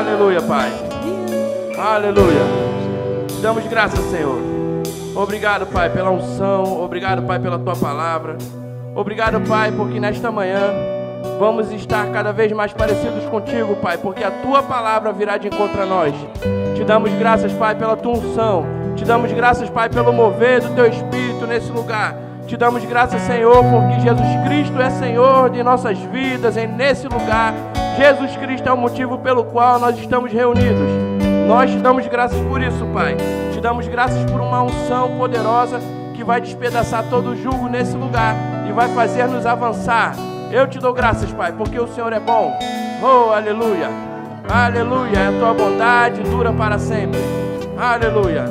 Aleluia, Pai. Aleluia. Te damos graças, Senhor. Obrigado, Pai, pela unção. Obrigado, Pai, pela Tua palavra. Obrigado, Pai, porque nesta manhã vamos estar cada vez mais parecidos contigo, Pai, porque a Tua palavra virá de encontro a nós. Te damos graças, Pai, pela Tua unção. Te damos graças, Pai, pelo mover do Teu Espírito nesse lugar. Te damos graças, Senhor, porque Jesus Cristo é Senhor de nossas vidas nesse lugar. Jesus Cristo é o motivo pelo qual nós estamos reunidos. Nós te damos graças por isso, Pai. Te damos graças por uma unção poderosa que vai despedaçar todo o jugo nesse lugar e vai fazer-nos avançar. Eu te dou graças, Pai, porque o Senhor é bom. Oh, aleluia. Aleluia. A Tua bondade dura para sempre. Aleluia.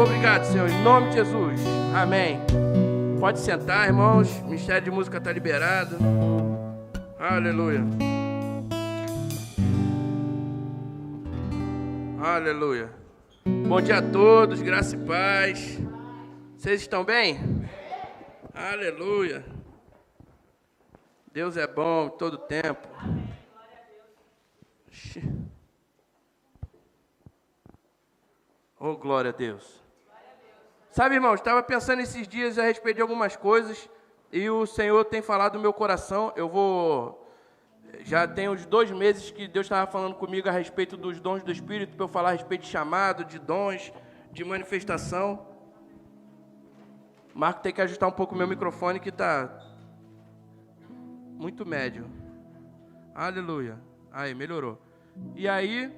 Obrigado, Senhor, em nome de Jesus. Amém. Pode sentar, irmãos. O Ministério de Música está liberado. Aleluia. Aleluia. Bom dia a todos, graça e paz. Vocês estão bem? Aleluia. Deus é bom todo tempo. Oh, glória a Deus. Sabe, irmãos, estava pensando esses dias a respeito de algumas coisas e o Senhor tem falado no meu coração. Já tem uns 2 meses que Deus estava falando comigo a respeito dos dons do Espírito, para eu falar a respeito de chamado, de dons, de manifestação. Marco tem que ajustar um pouco o meu microfone que está muito médio. Aleluia. Aí, melhorou. E aí,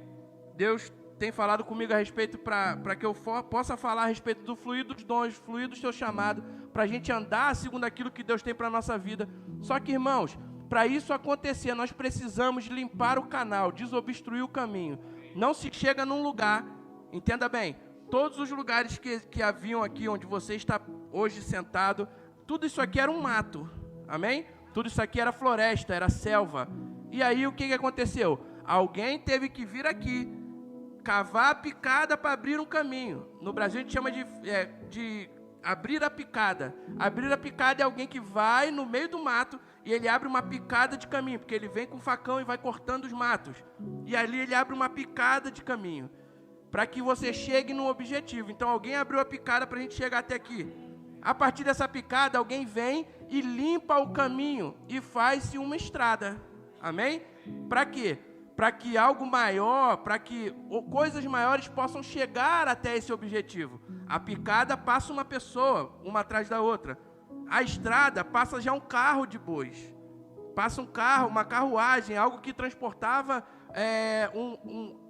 Deus tem falado comigo a respeito para que eu possa falar a respeito do fluir dos dons, fluir do seu chamado, para a gente andar segundo aquilo que Deus tem para a nossa vida. Só que, irmãos, para isso acontecer, nós precisamos limpar o canal, desobstruir o caminho. Não se chega num lugar, entenda bem, todos os lugares que haviam aqui, onde você está hoje sentado, tudo isso aqui era um mato, amém? Tudo isso aqui era floresta, era selva. E aí o que aconteceu? Alguém teve que vir aqui, cavar a picada para abrir um caminho. No Brasil a gente chama de abrir a picada. Abrir a picada é alguém que vai no meio do mato e ele abre uma picada de caminho, porque ele vem com o facão e vai cortando os matos. E ali ele abre uma picada de caminho, para que você chegue no objetivo. Então alguém abriu a picada para a gente chegar até aqui. A partir dessa picada, alguém vem e limpa o caminho e faz-se uma estrada. Amém? Para quê? Para que algo maior, para que coisas maiores possam chegar até esse objetivo. A picada passa uma pessoa, uma atrás da outra. A estrada passa já um carro de bois. Passa um carro, uma carruagem, algo que transportava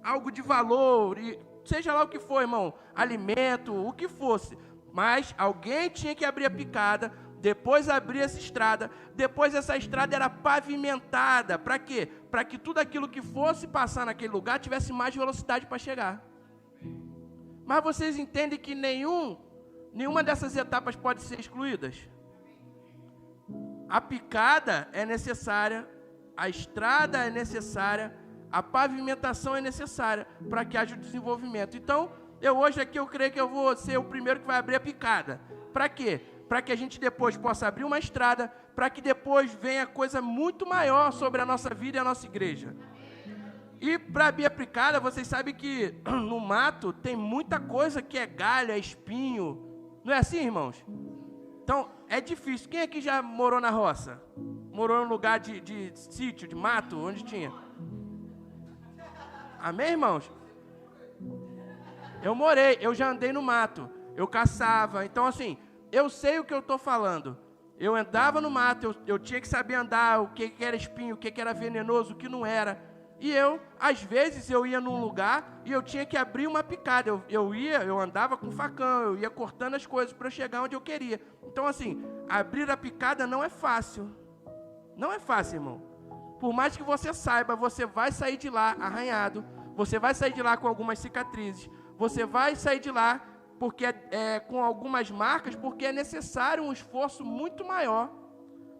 algo de valor, seja lá o que for, irmão, alimento, o que fosse. Mas alguém tinha que abrir a picada, depois abrir essa estrada, depois essa estrada era pavimentada. Para quê? Para que tudo aquilo que fosse passar naquele lugar tivesse mais velocidade para chegar. Mas vocês entendem que nenhuma dessas etapas pode ser excluídas? A picada é necessária, a estrada é necessária, a pavimentação é necessária para que haja o desenvolvimento. Então, hoje aqui eu creio que eu vou ser o primeiro que vai abrir a picada. Para quê? Para que a gente depois possa abrir uma estrada, para que depois venha coisa muito maior sobre a nossa vida e a nossa igreja. E para abrir a picada, vocês sabem que no mato tem muita coisa que é galho, é espinho. Não é assim, irmãos? Então, é difícil. Quem aqui já morou na roça? Morou num lugar de sítio, de mato, onde tinha? Amém, irmãos? Eu já andei no mato, eu caçava. Então, assim, eu sei o que eu estou falando. Eu andava no mato, eu tinha que saber andar, o que era espinho, o que era venenoso, o que não era. E às vezes, eu ia num lugar e eu tinha que abrir uma picada. Eu andava com facão, eu ia cortando as coisas para eu chegar onde eu queria. Então, assim, abrir a picada não é fácil. Não é fácil, irmão. Por mais que você saiba, você vai sair de lá arranhado, você vai sair de lá com algumas cicatrizes, você vai sair de lá com algumas marcas, porque é necessário um esforço muito maior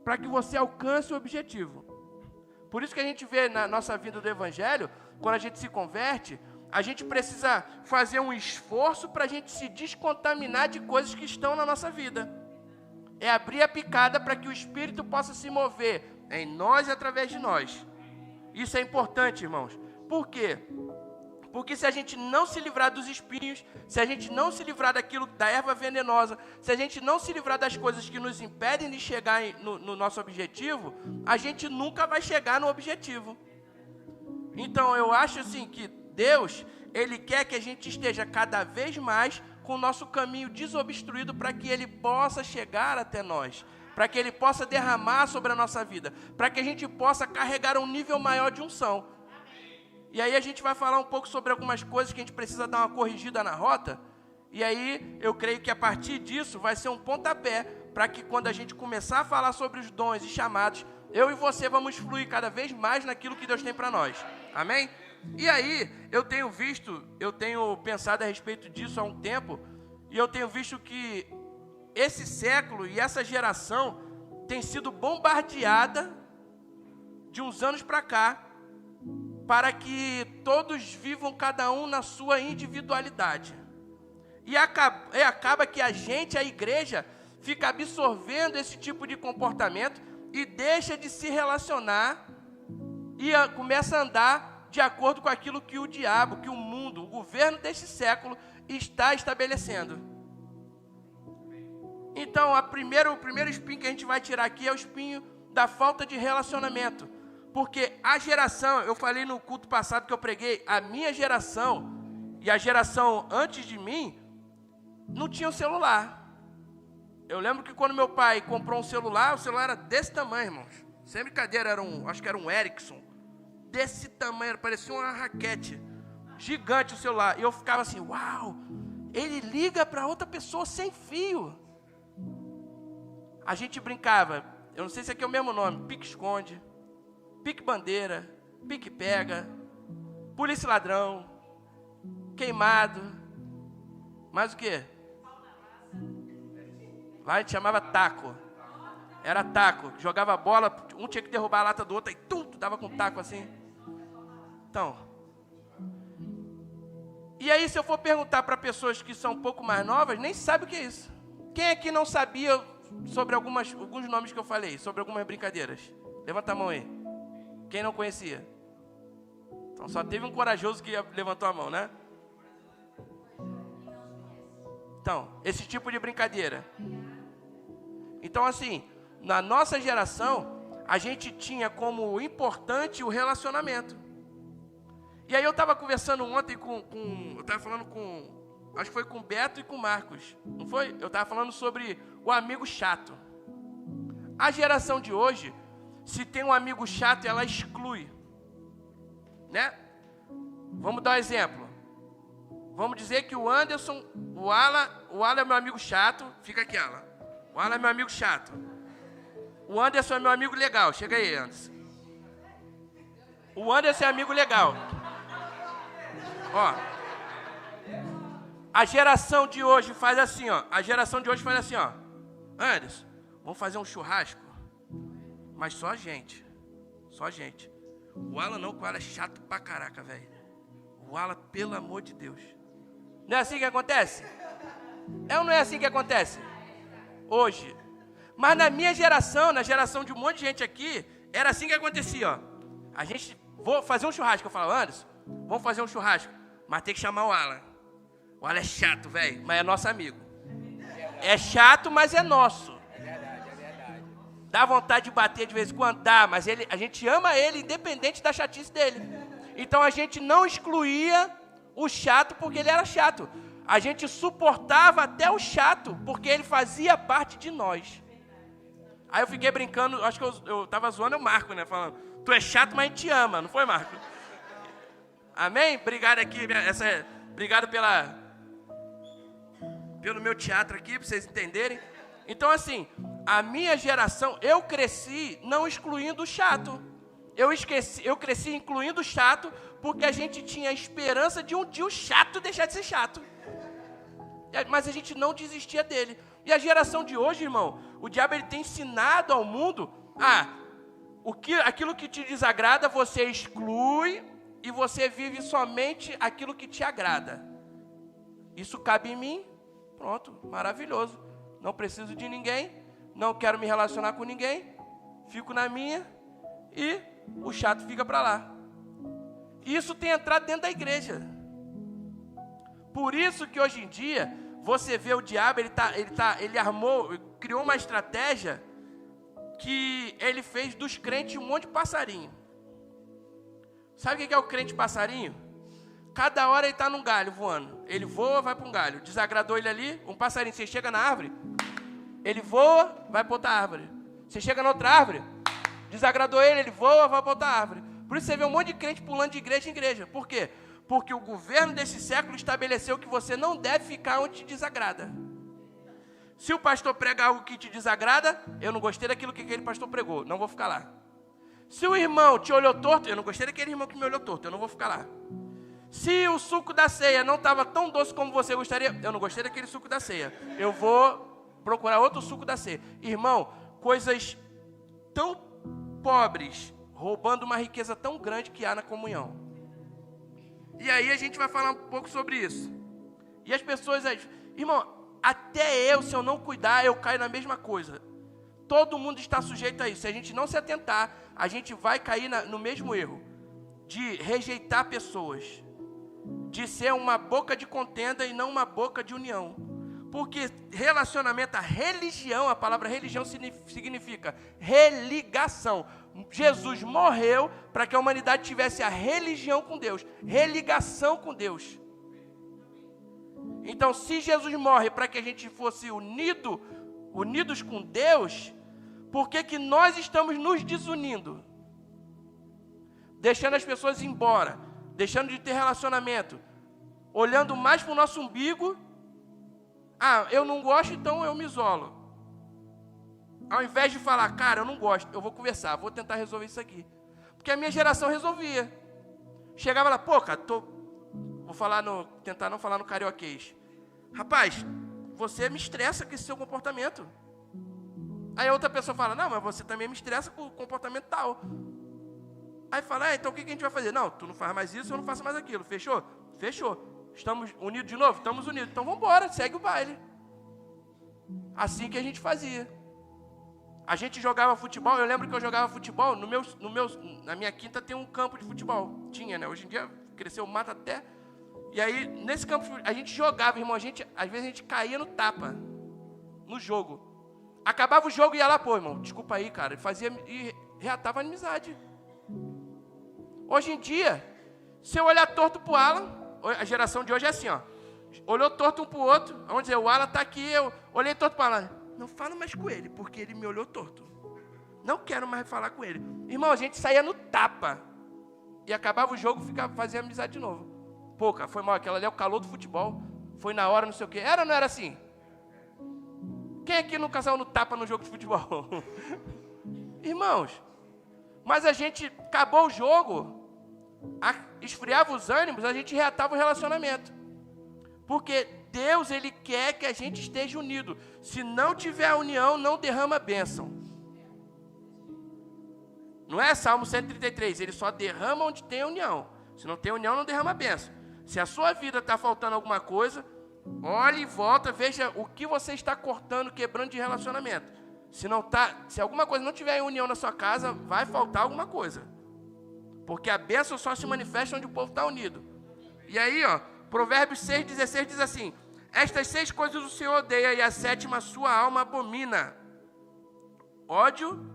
para que você alcance o objetivo. Por isso que a gente vê na nossa vida do Evangelho, quando a gente se converte, a gente precisa fazer um esforço para a gente se descontaminar de coisas que estão na nossa vida. É abrir a picada para que o Espírito possa se mover em nós e através de nós. Isso é importante, irmãos. Por quê? Porque se a gente não se livrar dos espinhos, se a gente não se livrar da erva venenosa, se a gente não se livrar das coisas que nos impedem de chegar no nosso objetivo, a gente nunca vai chegar no objetivo. Então eu acho assim que Deus, Ele quer que a gente esteja cada vez mais com o nosso caminho desobstruído para que Ele possa chegar até nós, para que Ele possa derramar sobre a nossa vida, para que a gente possa carregar um nível maior de unção. E aí a gente vai falar um pouco sobre algumas coisas que a gente precisa dar uma corrigida na rota. E aí eu creio que a partir disso vai ser um pontapé para que quando a gente começar a falar sobre os dons e chamados, eu e você vamos fluir cada vez mais naquilo que Deus tem para nós. Amém? E aí eu tenho pensado a respeito disso há um tempo, e eu tenho visto que esse século e essa geração tem sido bombardeada de uns anos para cá, para que todos vivam cada um na sua individualidade. E acaba que a igreja, fica absorvendo esse tipo de comportamento e deixa de se relacionar e começa a andar de acordo com aquilo que o diabo, que o mundo, o governo deste século está estabelecendo. Então, o primeiro espinho que a gente vai tirar aqui é o espinho da falta de relacionamento. Porque a geração, eu falei no culto passado que eu preguei, a minha geração e a geração antes de mim não tinham celular. Eu lembro que quando meu pai comprou um celular, o celular era desse tamanho, irmãos. Sem brincadeira, acho que era um Ericsson. Desse tamanho, parecia uma raquete. Gigante o celular. E eu ficava assim, uau, ele liga para outra pessoa sem fio. A gente brincava, eu não sei se aqui é o mesmo nome, pique-esconde, pique-bandeira, pique-pega, polícia-ladrão, queimado, mais o quê? Lá a gente chamava taco. Era taco, jogava bola, um tinha que derrubar a lata do outro, e tu dava com taco assim. Então, e aí se eu for perguntar para pessoas que são um pouco mais novas, nem sabe o que é isso. Quem aqui não sabia sobre alguns nomes que eu falei, sobre algumas brincadeiras? Levanta a mão aí. Quem não conhecia? Então só teve um corajoso que levantou a mão, né? Então, esse tipo de brincadeira. Então assim, na nossa geração, a gente tinha como importante o relacionamento. E aí eu estava conversando ontem eu estava falando acho que foi com o Beto e com o Marcos, não foi? Eu estava falando sobre o amigo chato. A geração de hoje, se tem um amigo chato, ela exclui, né? Vamos dar um exemplo. Vamos dizer que o Anderson, o Ala é meu amigo chato, fica aqui, Ala. O Ala é meu amigo chato. O Anderson é meu amigo legal, chega aí, Anderson. O Anderson é amigo legal. Ó, a geração de hoje faz assim, ó. Anderson, vamos fazer um churrasco, mas só a gente. O Alan não, que o Alan é chato pra caraca, velho. O Alan, pelo amor de Deus. Não é assim que acontece? É ou não é assim que acontece? Hoje. Mas na minha geração, na geração de um monte de gente aqui, era assim que acontecia, ó. Vou fazer um churrasco. Eu falo, Anderson, vamos fazer um churrasco, mas tem que chamar o Alan. O Alan é chato, velho, mas é nosso amigo. É chato, mas é nosso. É verdade. Dá vontade de bater de vez em quando, dá, mas a gente ama ele, independente da chatice dele. Então a gente não excluía o chato porque ele era chato. A gente suportava até o chato, porque ele fazia parte de nós. Aí eu fiquei brincando, acho que eu tava zoando o Marco, né? Falando, tu é chato, mas a gente te ama, não foi, Marco? Amém? Obrigado aqui, obrigado pelo meu teatro aqui, para vocês entenderem. Então, assim, a minha geração, eu cresci não excluindo o chato. Eu cresci incluindo o chato, porque a gente tinha a esperança de um dia o chato deixar de ser chato. Mas a gente não desistia dele. E a geração de hoje, irmão, o diabo ele tem ensinado ao mundo, aquilo que te desagrada, você exclui e você vive somente aquilo que te agrada. Isso cabe em mim, pronto, maravilhoso. Não preciso de ninguém, não quero me relacionar com ninguém, fico na minha e o chato fica para lá. Isso tem entrado dentro da igreja. Por isso que hoje em dia, você vê o diabo, ele armou, criou uma estratégia que ele fez dos crentes um monte de passarinho. Sabe o que é o crente passarinho? Cada hora ele está num galho voando. Ele voa, vai para um galho. Desagradou ele ali, um passarinho. Você chega na árvore, ele voa, vai para outra árvore. Você chega na outra árvore, desagradou ele voa, vai para outra árvore. Por isso você vê um monte de crente pulando de igreja em igreja. Por quê? Porque o governo desse século estabeleceu que você não deve ficar onde te desagrada. Se o pastor prega algo que te desagrada, eu não gostei daquilo que aquele pastor pregou, não vou ficar lá. Se o irmão te olhou torto, eu não gostei daquele irmão que me olhou torto, eu não vou ficar lá. Se o suco da ceia não estava tão doce como você gostaria, eu não gostei daquele suco da ceia, eu vou procurar outro suco da ceia. Irmão, coisas tão pobres, roubando uma riqueza tão grande que há na comunhão. E aí a gente vai falar um pouco sobre isso. E as pessoas, irmão, até eu, se eu não cuidar, eu caio na mesma coisa. Todo mundo está sujeito a isso. Se a gente não se atentar, a gente vai cair no mesmo erro. De rejeitar pessoas. De ser uma boca de contenda e não uma boca de união. Porque relacionamento, a religião, a palavra religião significa religação. Jesus morreu para que a humanidade tivesse a religião com Deus. Religação com Deus. Então, se Jesus morre para que a gente fosse unidos com Deus, por que nós estamos nos desunindo? Deixando as pessoas ir embora, deixando de ter relacionamento, olhando mais para o nosso umbigo. Ah, eu não gosto, então eu me isolo. Ao invés de falar, cara, eu não gosto, eu vou conversar, vou tentar resolver isso aqui. Porque a minha geração resolvia. Chegava lá, pô, cara, tentar não falar no carioquês. Rapaz, você me estressa com esse seu comportamento. Aí a outra pessoa fala, não, mas você também me estressa com o comportamento tal. Aí fala, então o que a gente vai fazer? Não, tu não faz mais isso, eu não faço mais aquilo. Fechou? Fechou. Estamos unidos de novo? Estamos unidos. Então vamos embora, segue o baile. Assim que a gente fazia. A gente jogava futebol, eu lembro que eu jogava futebol, na minha quinta tem um campo de futebol. Tinha, né? Hoje em dia cresceu o mato até. E aí, nesse campo, a gente jogava, irmão, às vezes a gente caía no tapa, no jogo. Acabava o jogo e ia lá, pô, irmão, desculpa aí, cara, e reatava a amizade. Hoje em dia, se eu olhar torto pro Alan, a geração de hoje é assim, ó, olhou torto um pro outro, vamos dizer, o Alan tá aqui, eu olhei torto pro Alan, não falo mais com ele, porque ele me olhou torto. Não quero mais falar com ele. Irmão, a gente saía no tapa, e acabava o jogo, fazia amizade de novo. Pô, cara, foi mal, aquela ali é o calor do futebol, foi na hora, não sei o quê. Era ou não era assim? Quem aqui nunca saiu no tapa no jogo de futebol? Irmãos, mas a gente acabou o jogo, esfriava os ânimos, a gente reatava o relacionamento. Porque Deus, Ele quer que a gente esteja unido. Se não tiver a união, não derrama bênção. Não é Salmo 133, Ele só derrama onde tem união. Se não tem união, não derrama bênção. Se a sua vida está faltando alguma coisa, olhe e volta, veja o que você está cortando, quebrando de relacionamento. Se alguma coisa não tiver em união na sua casa, vai faltar alguma coisa. Porque a bênção só se manifesta onde o povo está unido. E aí, ó, Provérbios 6,16 diz assim: estas 6 coisas o Senhor odeia, e a 7ª a sua alma abomina. Ódio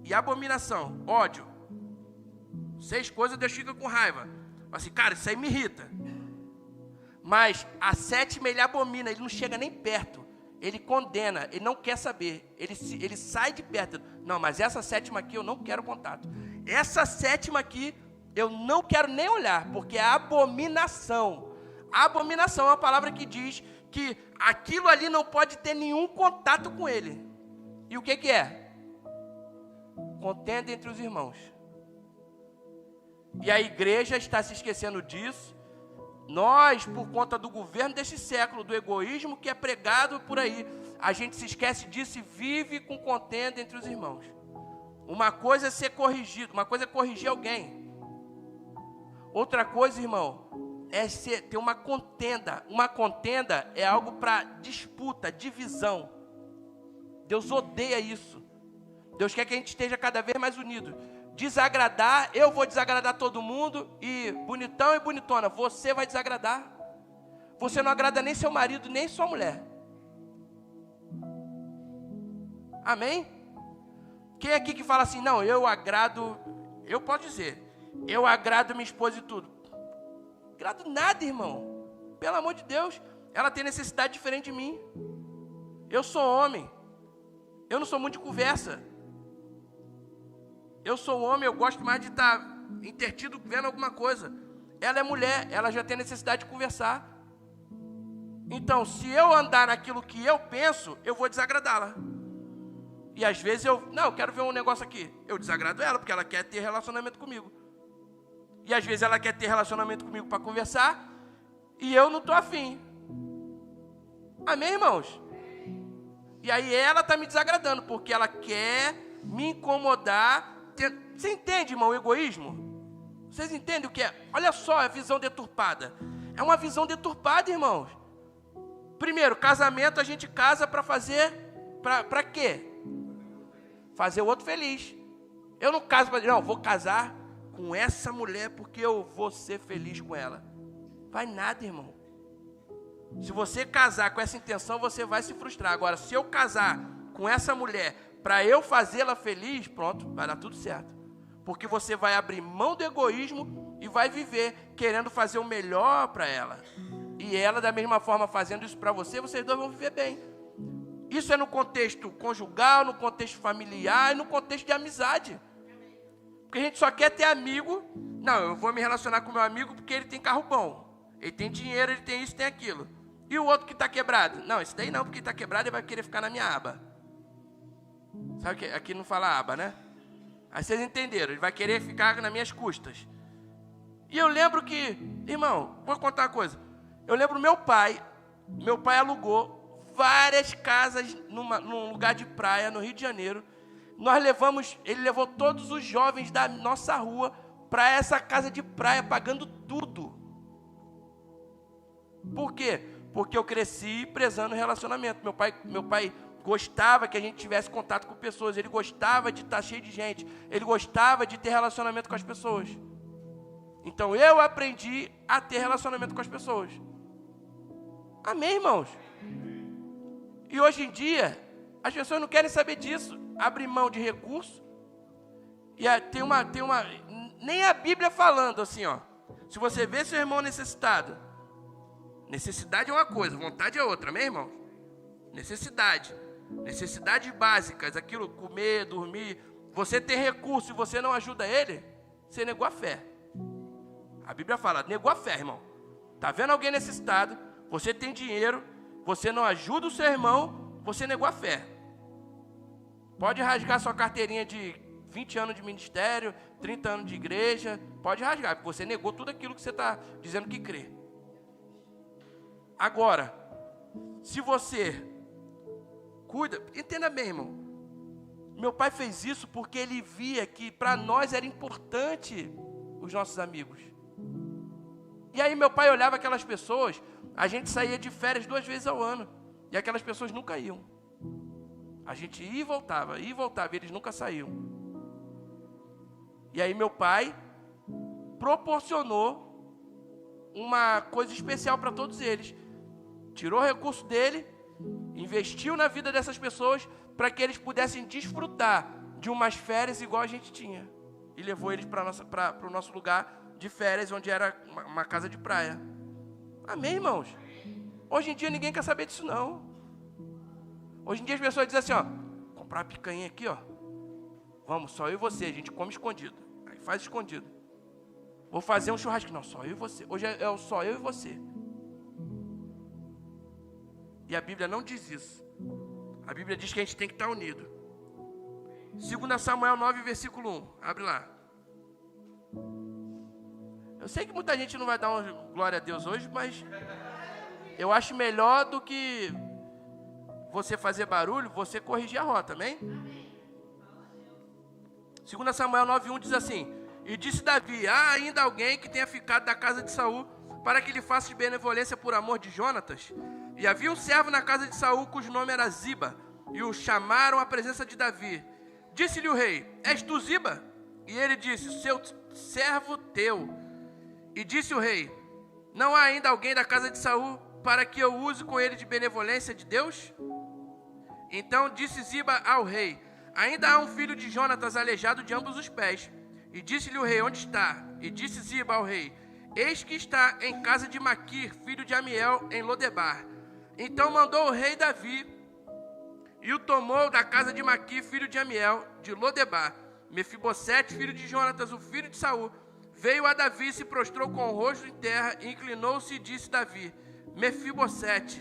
e abominação. Ódio. 6 coisas Deus fica com raiva. Assim, cara, isso aí me irrita. Mas a 7ª ele abomina, ele não chega nem perto. Ele condena, ele não quer saber. Ele sai de perto. Não, mas essa 7ª aqui eu não quero contato. Essa 7ª aqui eu não quero nem olhar, porque é abominação. Abominação é uma palavra que diz que aquilo ali não pode ter nenhum contato com ele. E o que é? Contenda entre os irmãos. E a igreja está se esquecendo disso. Nós, por conta do governo desse século, do egoísmo que é pregado por aí, a gente se esquece disso e vive com contenda entre os irmãos. Uma coisa é ser corrigido, uma coisa é corrigir alguém. Outra coisa, irmão, é ter uma contenda. Uma contenda é algo para disputa, divisão. Deus odeia isso. Deus quer que a gente esteja cada vez mais unido. Desagradar, eu vou desagradar todo mundo, e bonitão e bonitona, você vai desagradar. você não agrada nem seu marido, nem sua mulher. Amém? Quem aqui que fala assim, não, eu agrado, eu posso dizer, eu agrado minha esposa e tudo. Agrado nada, irmão. Pelo amor de Deus, ela tem necessidade diferente de mim. Eu sou homem. Eu não sou muito de conversa. Eu sou homem, eu gosto mais de estar intertido vendo alguma coisa. Ela é mulher, ela já tem necessidade de conversar. Então, se eu andar naquilo que eu penso, eu vou desagradá-la. E às vezes eu quero ver um negócio aqui. Eu desagrado ela, porque ela quer ter relacionamento comigo. E às vezes ela quer ter relacionamento comigo para conversar, e eu não estou afim. Amém, irmãos? E aí ela está me desagradando, porque ela quer me incomodar. Você entende, irmão, o egoísmo? Vocês entendem o que é? Olha só a visão deturpada. É uma visão deturpada, irmãos. Primeiro, casamento a gente casa para fazer... Para quê? Fazer o outro feliz. Eu não caso para... Não, vou casar com essa mulher porque eu vou ser feliz com ela. Vai nada, irmão. Se você casar com essa intenção, você vai se frustrar. Agora, se eu casar com essa mulher para eu fazê-la feliz, pronto, vai dar tudo certo. Porque você vai abrir mão do egoísmo e vai viver querendo fazer o melhor para ela. E ela, da mesma forma, fazendo isso para você, vocês dois vão viver bem. Isso é no contexto conjugal, no contexto familiar e no contexto de amizade. Porque a gente só quer ter amigo. Não, eu vou me relacionar com meu amigo porque ele tem carro bom. Ele tem dinheiro, ele tem isso, tem aquilo. E o outro que está quebrado? Não, esse daí não, porque está quebrado ele vai querer ficar na minha aba. Sabe que aqui não fala aba, né? Aí vocês entenderam, ele vai querer ficar nas minhas custas. E eu lembro que, irmão, vou contar uma coisa. Eu lembro meu pai alugou várias casas num lugar de praia, no Rio de Janeiro. Ele levou todos os jovens da nossa rua para essa casa de praia, pagando tudo. Por quê? Porque eu cresci prezando o relacionamento. Meu pai gostava que a gente tivesse contato com pessoas. Ele gostava de estar cheio de gente. Ele gostava de ter relacionamento com as pessoas. Então eu aprendi a ter relacionamento com as pessoas. Amém, irmãos? E hoje em dia, as pessoas não querem saber disso. Abre mão de recurso. E tem uma... Nem a Bíblia falando assim, ó. Se você vê seu irmão necessitado. Necessidade é uma coisa, vontade é outra, amém, irmão? Necessidade. Necessidades básicas, aquilo, comer, dormir. Você tem recurso e você não ajuda ele, você negou a fé. A Bíblia fala, negou a fé, irmão. Tá vendo alguém necessitado, você tem dinheiro, você não ajuda o seu irmão, você negou a fé. Pode rasgar sua carteirinha de 20 anos de ministério, 30 anos de igreja, pode rasgar, porque você negou tudo aquilo que você está dizendo que crê. Agora, se você cuida, entenda bem, irmão. Meu pai fez isso porque ele via que para nós era importante os nossos amigos. E aí meu pai olhava aquelas pessoas, a gente saía de férias 2 vezes ao ano, e aquelas pessoas nunca iam. A gente ia e voltava, e eles nunca saíam. E aí meu pai proporcionou uma coisa especial para todos eles. Tirou o recurso dele, investiu na vida dessas pessoas para que eles pudessem desfrutar de umas férias igual a gente tinha. E levou eles para o nosso lugar de férias, onde era uma casa de praia. Amém, irmãos? Hoje em dia ninguém quer saber disso, não. Hoje em dia as pessoas dizem assim, ó, comprar uma picanha aqui, ó. Vamos, só eu e você, a gente come escondido. Aí faz escondido. Vou fazer um churrasco. Não, só eu e você. Hoje é só eu e você. E a Bíblia não diz isso. A Bíblia diz que a gente tem que estar unido. 2 Samuel 9, versículo 1. Abre lá. Eu sei que muita gente não vai dar uma glória a Deus hoje, mas eu acho melhor do que você fazer barulho, você corrigir a rota, amém? 2 Samuel 9, 1 diz assim: E disse Davi, há ainda alguém que tenha ficado da casa de Saul, para que lhe faça de benevolência por amor de Jonatas? E havia um servo na casa de Saul, cujo nome era Ziba, e o chamaram à presença de Davi. Disse-lhe o rei, és tu Ziba? E ele disse, seu servo teu. E disse o rei, não há ainda alguém da casa de Saul para que eu use com ele de benevolência de Deus? Então disse Ziba ao rei: ainda há um filho de Jonatas aleijado de ambos os pés. E disse-lhe o rei: onde está? E disse Ziba ao rei: eis que está em casa de Maquir, filho de Amiel, em Lodebar. Então mandou o rei Davi, e o tomou da casa de Maquir, filho de Amiel, de Lodebar. Mefibosete, filho de Jonatas, o filho de Saul, veio a Davi, se prostrou com o rosto em terra, e inclinou-se e disse Davi: Mefibosete.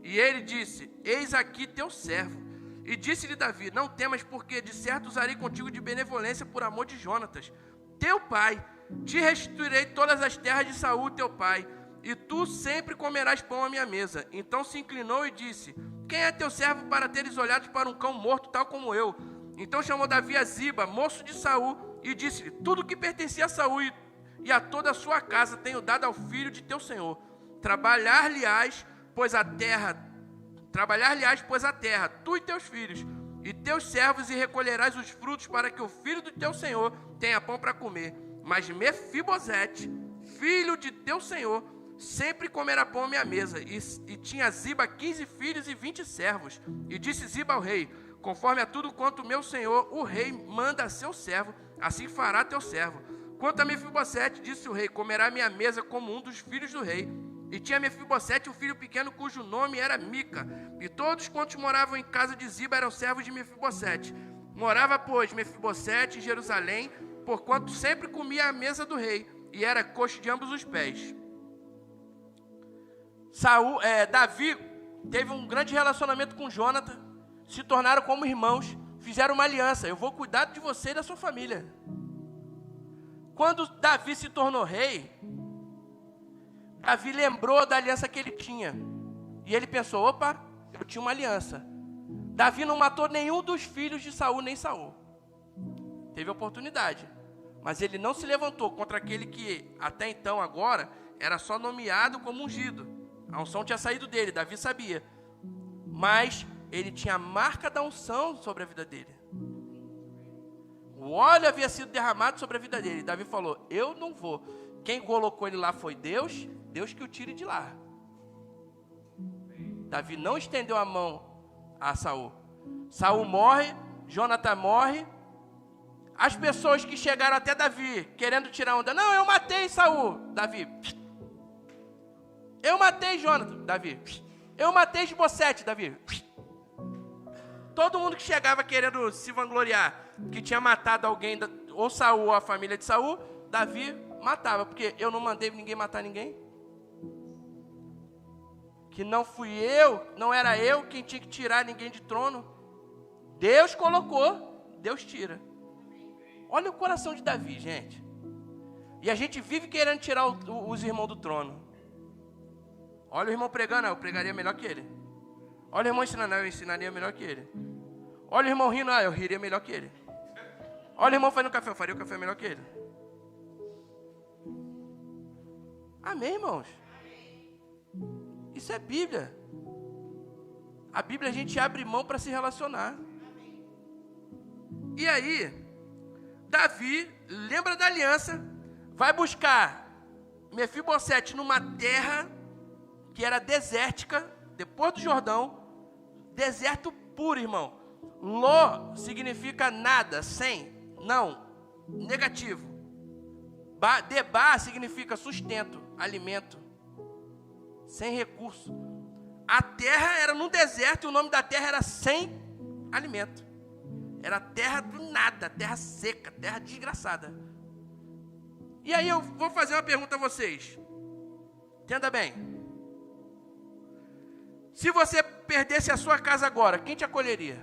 E ele disse: eis aqui teu servo. E disse-lhe Davi: não temas, porque de certo usarei contigo de benevolência por amor de Jonatas, teu pai. Te restituirei todas as terras de Saul, teu pai, e tu sempre comerás pão à minha mesa. Então se inclinou e disse: quem é teu servo para teres olhado para um cão morto, tal como eu? Então chamou Davi a Ziba, moço de Saul, e disse-lhe: tudo que pertencia a Saul e a toda a sua casa tenho dado ao filho de teu senhor. Trabalhar-lhe-ás, pois a terra, tu e teus filhos, e teus servos, e recolherás os frutos, para que o filho do teu senhor tenha pão para comer. Mas Mefibosete, filho de teu senhor, sempre comerá pão à minha mesa. E tinha Ziba 15 filhos e 20 servos. E disse Ziba ao rei: conforme a tudo quanto meu senhor, o rei, manda a seu servo, assim fará teu servo. Quanto a Mefibosete, disse o rei: comerá à minha mesa como um dos filhos do rei. E tinha Mefibosete um filho pequeno, cujo nome era Mica. E todos quantos moravam em casa de Ziba eram servos de Mefibosete. Morava, pois, Mefibosete em Jerusalém, porquanto sempre comia à mesa do rei, e era coxo de ambos os pés. Davi teve um grande relacionamento com Jonathan, se tornaram como irmãos, fizeram uma aliança: eu vou cuidar de você e da sua família. Quando Davi se tornou rei, Davi lembrou da aliança que ele tinha, e ele pensou: opa, eu tinha uma aliança. Davi não matou nenhum dos filhos de Saul, nem Saul. Teve oportunidade, mas ele não se levantou contra aquele que até então, agora, era só nomeado como ungido. A unção tinha saído dele, Davi sabia, mas ele tinha a marca da unção sobre a vida dele. O óleo havia sido derramado sobre a vida dele. Davi falou: eu não vou. Quem colocou ele lá foi Deus, Deus que o tire de lá. Davi não estendeu a mão a Saul. Saul morre, Jonathan morre. As pessoas que chegaram até Davi, querendo tirar onda: não, eu matei Saul. Davi: eu matei Jonathan. Davi: eu matei Mefibosete. Davi: todo mundo que chegava querendo se vangloriar que tinha matado alguém, ou Saul ou a família de Saul, Davi matava, porque eu não mandei ninguém matar ninguém. Que não fui eu, não era eu quem tinha que tirar ninguém de trono. Deus colocou, Deus tira. Olha o coração de Davi, gente. E a gente vive querendo tirar os irmãos do trono. Olha o irmão pregando: eu pregaria melhor que ele. Olha o irmão ensinando: eu ensinaria melhor que ele. Olha o irmão rindo: eu riria melhor que ele. Olha o irmão fazendo café: eu faria o café melhor que ele. Amém, irmãos? Isso é Bíblia. A Bíblia a gente abre mão para se relacionar. E aí, Davi lembra da aliança, vai buscar Mefibosete numa terra que era desértica, depois do Jordão, deserto puro, irmão. Lo significa nada, sem, não, negativo. Deba significa sustento, alimento, sem recurso. A terra era num deserto e o nome da terra era sem alimento. Era terra do nada, terra seca, terra desgraçada. E aí eu vou fazer uma pergunta a vocês. Entenda bem. Se você perdesse a sua casa agora, quem te acolheria?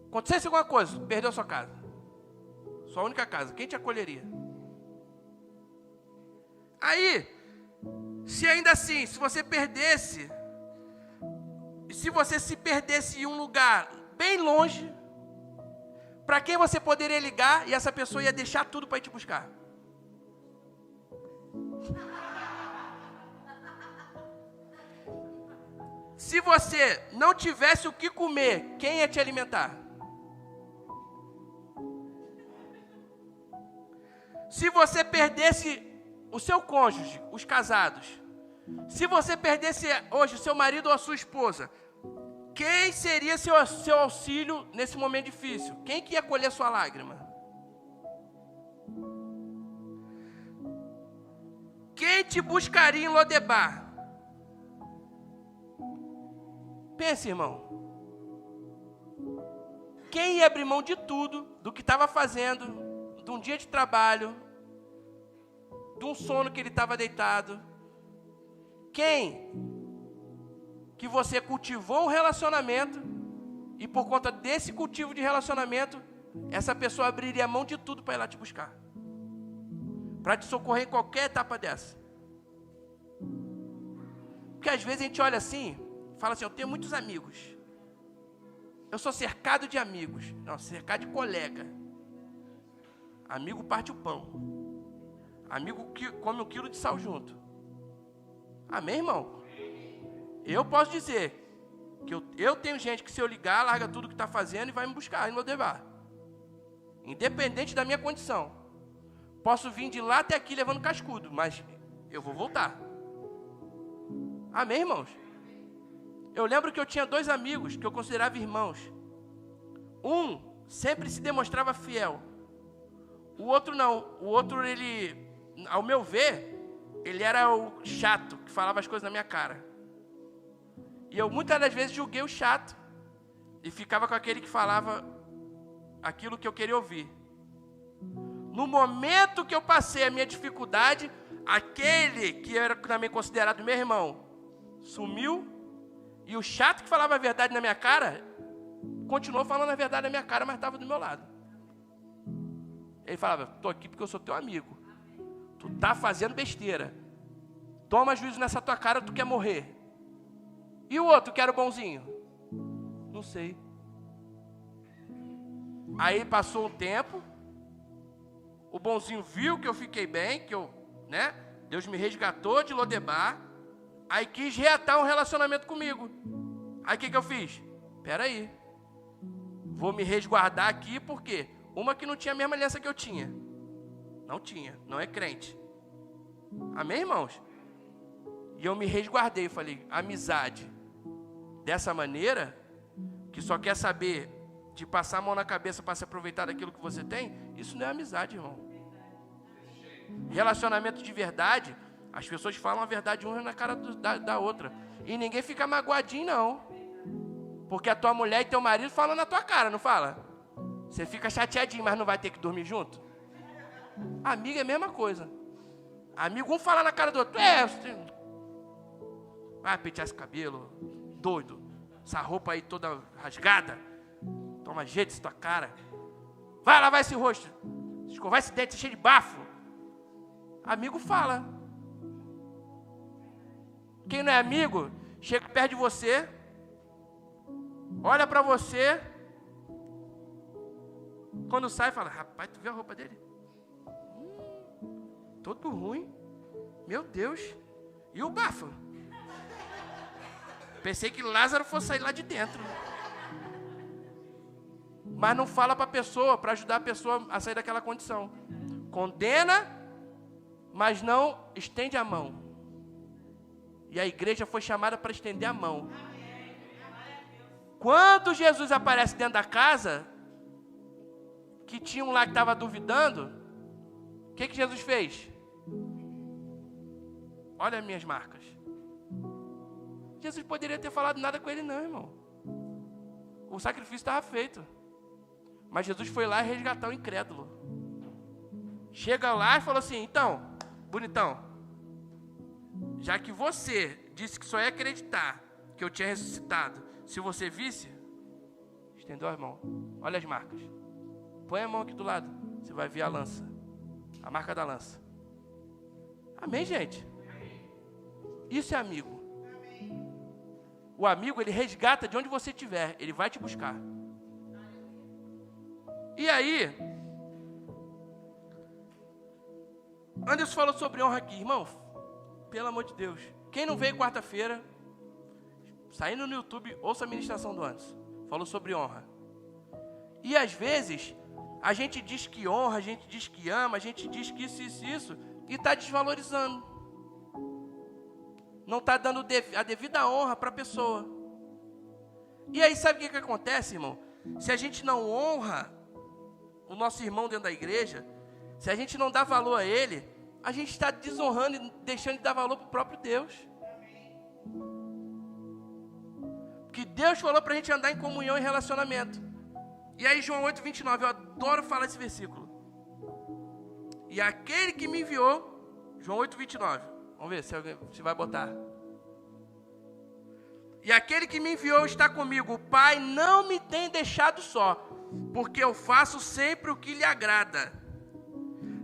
Acontecesse alguma coisa, perdeu a sua casa, sua única casa, quem te acolheria? Aí, se ainda assim, se você se perdesse em um lugar bem longe, para quem você poderia ligar e essa pessoa ia deixar tudo para ir te buscar? Se você não tivesse o que comer, quem ia te alimentar? Se você perdesse o seu cônjuge, os casados, se você perdesse hoje o seu marido ou a sua esposa, quem seria seu auxílio nesse momento difícil? Quem que ia colher sua lágrima? Quem te buscaria em Lodebar? Pense, irmão. Quem ia abrir mão de tudo, do que estava fazendo, de um dia de trabalho, de um sono que ele estava deitado? Quem que você cultivou um relacionamento e por conta desse cultivo de relacionamento, essa pessoa abriria a mão de tudo para ir lá te buscar? Para te socorrer em qualquer etapa dessa. Porque às vezes a gente olha assim, fala assim, eu tenho muitos amigos. Eu sou cercado de amigos. Não, cercado de colega. Amigo parte o pão. Amigo que come 1 quilo de sal junto. Amém, irmão? Eu posso dizer que eu tenho gente que se eu ligar, larga tudo que está fazendo e vai me buscar em Lodebar. Independente da minha condição. Posso vir de lá até aqui levando cascudo, mas eu vou voltar. Amém, irmãos? Eu lembro que eu tinha 2 amigos que eu considerava irmãos. Um sempre se demonstrava fiel. O outro não. O outro, ele, ao meu ver, ele era o chato, que falava as coisas na minha cara. E eu muitas das vezes julguei o chato. E ficava com aquele que falava aquilo que eu queria ouvir. No momento que eu passei a minha dificuldade, aquele que era também considerado meu irmão, sumiu. E o chato que falava a verdade na minha cara, continuou falando a verdade na minha cara, mas estava do meu lado. Ele falava, estou aqui porque eu sou teu amigo. Tu tá fazendo besteira. Toma juízo nessa tua cara, tu quer morrer. E o outro que era o bonzinho? Não sei. Aí passou um tempo, o bonzinho viu que eu fiquei bem, que eu, Deus me resgatou de Lodebar, aí quis reatar um relacionamento comigo. Aí o que eu fiz? Espera aí, vou me resguardar aqui, porque uma que não tinha a mesma aliança que eu tinha. Não tinha, não é crente. Amém, irmãos? E eu me resguardei, falei, amizade dessa maneira, que só quer saber de passar a mão na cabeça para se aproveitar daquilo que você tem, isso não é amizade, irmão. Relacionamento de verdade, as pessoas falam a verdade uma na cara da outra. E ninguém fica magoadinho, não. Porque a tua mulher e teu marido falam na tua cara, não fala? Você fica chateadinho, mas não vai ter que dormir junto? Amigo é a mesma coisa. Amigo, um fala na cara do outro. Vai pentear esse cabelo, doido. Essa roupa aí toda rasgada. Toma jeito dessa tua cara. Vai lavar esse rosto. Escovar esse dente cheio de bafo. Amigo fala. Quem não é amigo, chega perto de você, olha pra você, quando sai fala, rapaz, tu viu a roupa dele? Todo ruim. Meu Deus. E o bafo? Pensei que Lázaro fosse sair lá de dentro. Mas não fala para a pessoa, para ajudar a pessoa a sair daquela condição. Condena, mas não estende a mão. E a igreja foi chamada para estender a mão. Quando Jesus aparece dentro da casa, que tinha um lá que estava duvidando, o que Jesus fez? Olha as minhas marcas. Jesus poderia ter falado nada com ele não, irmão. O sacrifício estava feito. Mas Jesus foi lá e resgatou o incrédulo. Chega lá e falou assim, então, bonitão, já que você disse que só ia acreditar que eu tinha ressuscitado, se você visse, estendeu as mãos, olha as marcas. Põe a mão aqui do lado, você vai ver a lança, a marca da lança. Amém, gente? Isso é amigo. O amigo, ele resgata de onde você estiver, ele vai te buscar. E aí, Anderson falou sobre honra aqui, irmão, pelo amor de Deus. Quem não veio quarta-feira, saindo no YouTube, ouça a ministração do Anderson. Falou sobre honra. E às vezes, A gente diz que honra, a gente diz que ama, a gente diz que isso, e está desvalorizando. Não está dando a devida honra para a pessoa. E aí sabe o que acontece, irmão? Se a gente não honra o nosso irmão dentro da igreja, se a gente não dá valor a ele, a gente está desonrando e deixando de dar valor para o próprio Deus. Porque Deus falou para a gente andar em comunhão e relacionamento. E aí João 8:29, eu adoro falar esse versículo. E aquele que me enviou, João 8:29, vamos ver se vai botar. E aquele que me enviou está comigo. O Pai não me tem deixado só, porque eu faço sempre o que lhe agrada.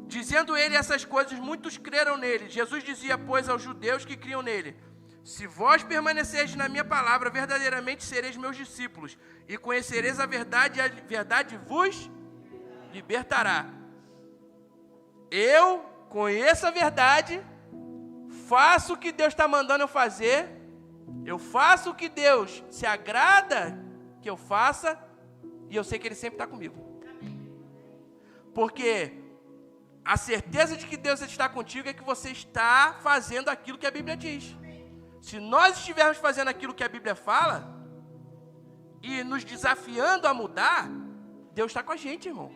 Dizendo ele essas coisas, muitos creram nele. Jesus dizia, pois, aos judeus que criam nele: se vós permanecerdes na minha palavra, verdadeiramente sereis meus discípulos, e conhecereis a verdade vos libertará. Eu conheço a verdade, faço o que Deus está mandando eu fazer, eu faço o que Deus se agrada que eu faça, e eu sei que Ele sempre está comigo. Porque a certeza de que Deus está contigo é que você está fazendo aquilo que a Bíblia diz. Se nós estivermos fazendo aquilo que a Bíblia fala, e nos desafiando a mudar, Deus está com a gente, irmão.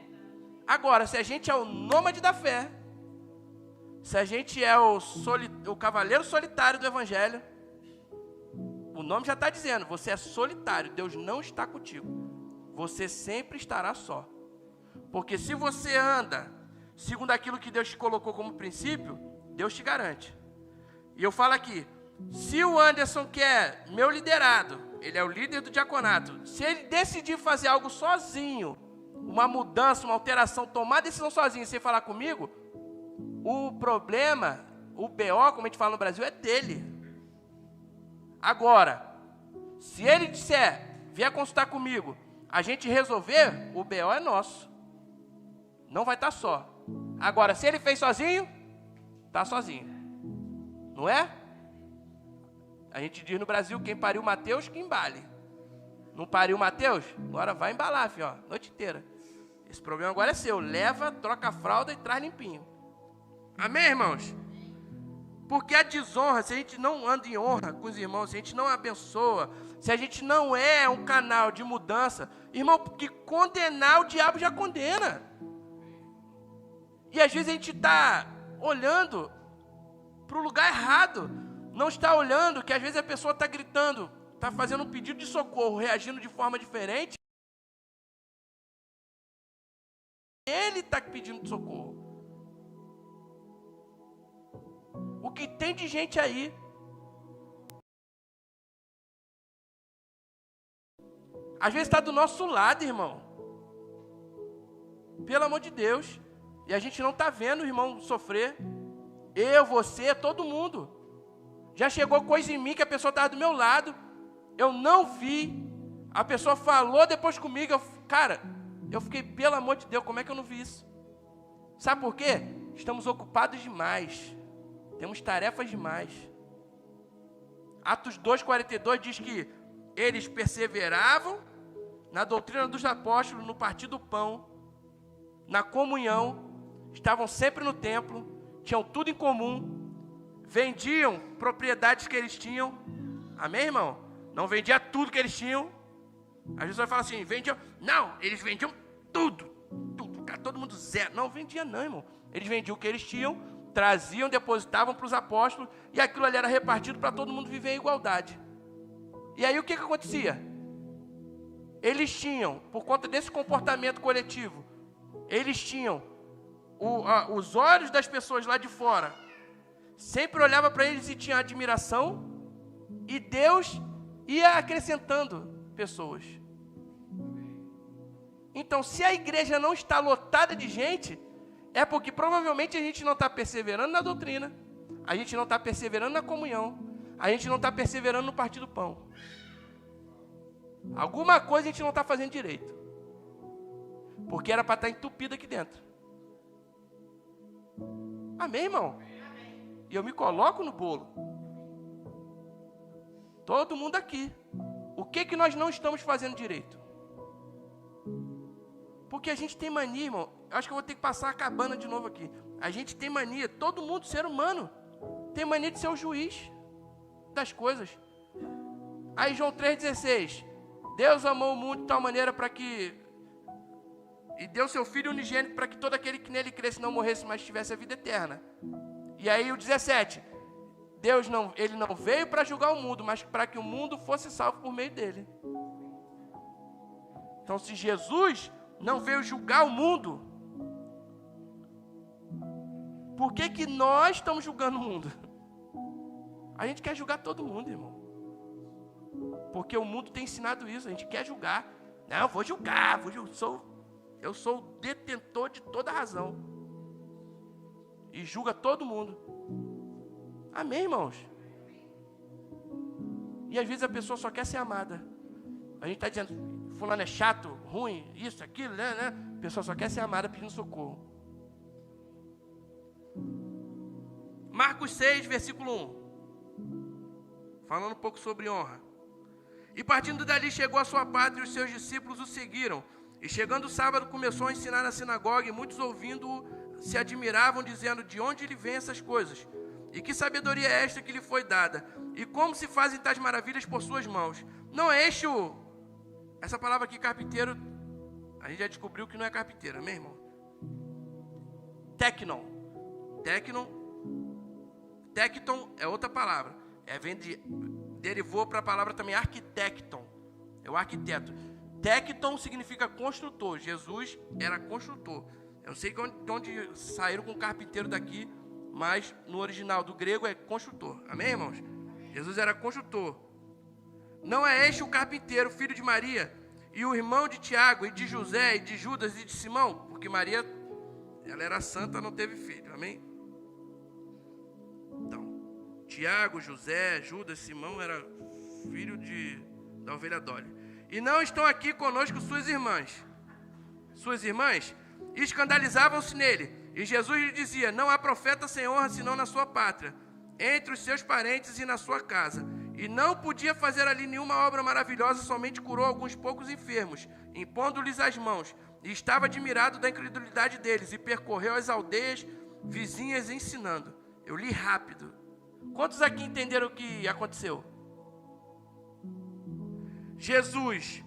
Agora, se a gente é o nômade da fé, se a gente é o cavaleiro solitário do Evangelho, o nome já está dizendo, você é solitário, Deus não está contigo. Você sempre estará só. Porque se você anda segundo aquilo que Deus te colocou como princípio, Deus te garante. E eu falo aqui, se o Anderson, que é meu liderado, ele é o líder do diaconato, se ele decidir fazer algo sozinho, uma mudança, uma alteração, tomar decisão sozinho, sem falar comigo, o problema, o BO, como a gente fala no Brasil, é dele. Agora, se ele disser, vier consultar comigo, a gente resolver, o BO é nosso. Não vai estar só. Agora, se ele fez sozinho, está sozinho. Não é? A gente diz no Brasil, quem pariu Mateus, que embale. Não pariu Mateus? Agora vai embalar, filho, ó, noite inteira. Esse problema agora é seu. Leva, troca a fralda e traz limpinho. Amém, irmãos? Porque a desonra, se a gente não anda em honra com os irmãos, se a gente não abençoa, se a gente não é um canal de mudança, irmão, porque condenar o diabo já condena. E às vezes a gente está olhando para o lugar errado. Não está olhando que às vezes a pessoa está gritando, está fazendo um pedido de socorro, reagindo de forma diferente. Ele está pedindo socorro. O que tem de gente aí? Às vezes está do nosso lado, irmão. Pelo amor de Deus. E a gente não está vendo o irmão sofrer. Eu, você, todo mundo. Já chegou coisa em mim que a pessoa estava do meu lado. Eu não vi. A pessoa falou depois comigo. Eu fiquei, pelo amor de Deus, como é que eu não vi isso? Sabe por quê? Estamos ocupados demais. Temos tarefas demais. Atos 2:42 diz que eles perseveravam na doutrina dos apóstolos, no partir do pão, na comunhão, estavam sempre no templo, tinham tudo em comum, vendiam propriedades que eles tinham. Amém, irmão? Não vendia tudo que eles tinham. Às vezes vai falar assim, vendiam. Não, eles vendiam tudo. Todo mundo zero. Não, vendia não, irmão. Eles vendiam o que eles tinham, traziam, depositavam para os apóstolos, e aquilo ali era repartido para todo mundo viver em igualdade. E aí o que acontecia? Eles tinham, por conta desse comportamento coletivo, eles tinham os olhos das pessoas lá de fora, sempre olhava para eles e tinha admiração, e Deus ia acrescentando pessoas. Então, se a igreja não está lotada de gente, é porque provavelmente a gente não está perseverando na doutrina, a gente não está perseverando na comunhão, a gente não está perseverando no partir do pão. Alguma coisa a gente não está fazendo direito, porque era para estar entupido aqui dentro. Amém, irmão? E eu me coloco no bolo. Todo mundo aqui. O que nós não estamos fazendo direito? Porque a gente tem mania, irmão. Eu acho que eu vou ter que passar a cabana de novo aqui. A gente tem mania, todo mundo, ser humano, tem mania de ser o juiz das coisas. Aí João 3,16. Deus amou o mundo de tal maneira para que... E deu seu Filho unigênito para que todo aquele que nele cresce não morresse, mas tivesse a vida eterna. E aí o 17. Ele não veio para julgar o mundo, mas para que o mundo fosse salvo por meio dele. Então, se Jesus não veio julgar o mundo, por que nós estamos julgando o mundo? A gente quer julgar todo mundo, irmão. Porque o mundo tem ensinado isso, a gente quer julgar. Não, eu vou julgar, eu sou o detentor de toda a razão. E julga todo mundo. Amém, irmãos? E às vezes a pessoa só quer ser amada. A gente está dizendo, fulano é chato, ruim, isso, aquilo, né? A pessoa só quer ser amada pedindo socorro. Marcos 6, versículo 1. Falando um pouco sobre honra. E partindo dali chegou à sua pátria e os seus discípulos o seguiram. E chegando o sábado começou a ensinar na sinagoga e muitos ouvindo-o se admiravam dizendo de onde lhe vêm essas coisas. E que sabedoria é esta que lhe foi dada? E como se fazem tais maravilhas por suas mãos? Não é este o... Essa palavra aqui, carpinteiro, a gente já descobriu que não é carpinteiro, amém, irmão? Tecnon é outra palavra. Derivou para a palavra também arquitecton. É o arquiteto. Tecton significa construtor. Jesus era construtor. Eu não sei de onde saíram com carpinteiro daqui, mas no original do grego é construtor. Amém, irmãos? Jesus era construtor. Não é este o carpinteiro, filho de Maria, e o irmão de Tiago, e de José, e de Judas, e de Simão? Porque Maria, ela era santa, não teve filho. Amém? Então, Tiago, José, Judas, Simão era filho da ovelha Dolly. E não estão aqui conosco suas irmãs. Suas irmãs escandalizavam-se nele. E Jesus lhe dizia, não há profeta sem honra senão na sua pátria, entre os seus parentes e na sua casa. E não podia fazer ali nenhuma obra maravilhosa, somente curou alguns poucos enfermos, impondo-lhes as mãos. E estava admirado da incredulidade deles, e percorreu as aldeias vizinhas ensinando. Eu li rápido. Quantos aqui entenderam o que aconteceu? Jesus.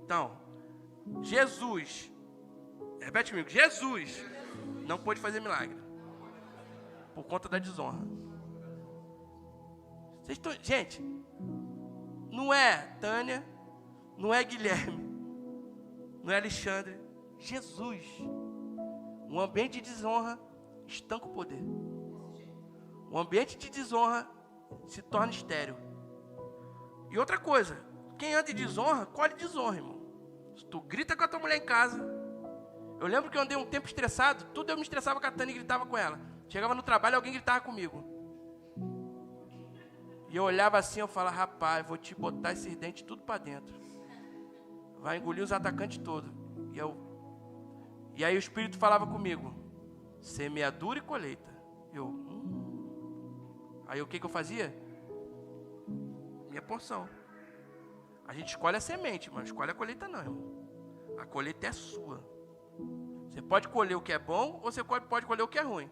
Então, Jesus. Repete comigo. Jesus não pôde fazer milagre por conta da desonra. Gente, não é Tânia, não é Guilherme, não é Alexandre. Jesus. Um ambiente de desonra estanca o poder. Um ambiente de desonra se torna estéril. E outra coisa, quem anda em desonra, colhe desonra, irmão. Se tu grita com a tua mulher em casa. Eu lembro que eu andei um tempo estressado, tudo eu me estressava com a Tânia e gritava com ela. Chegava no trabalho, alguém gritava comigo. E eu olhava assim, eu falava, rapaz, vou te botar esses dentes tudo para dentro. Vai engolir os atacantes todos. E aí o Espírito falava comigo, semeadura e colheita. Aí o que eu fazia? Minha porção. A gente escolhe a semente, mas escolhe a colheita não, irmão. A colheita é sua. Você pode colher o que é bom, ou você pode colher o que é ruim.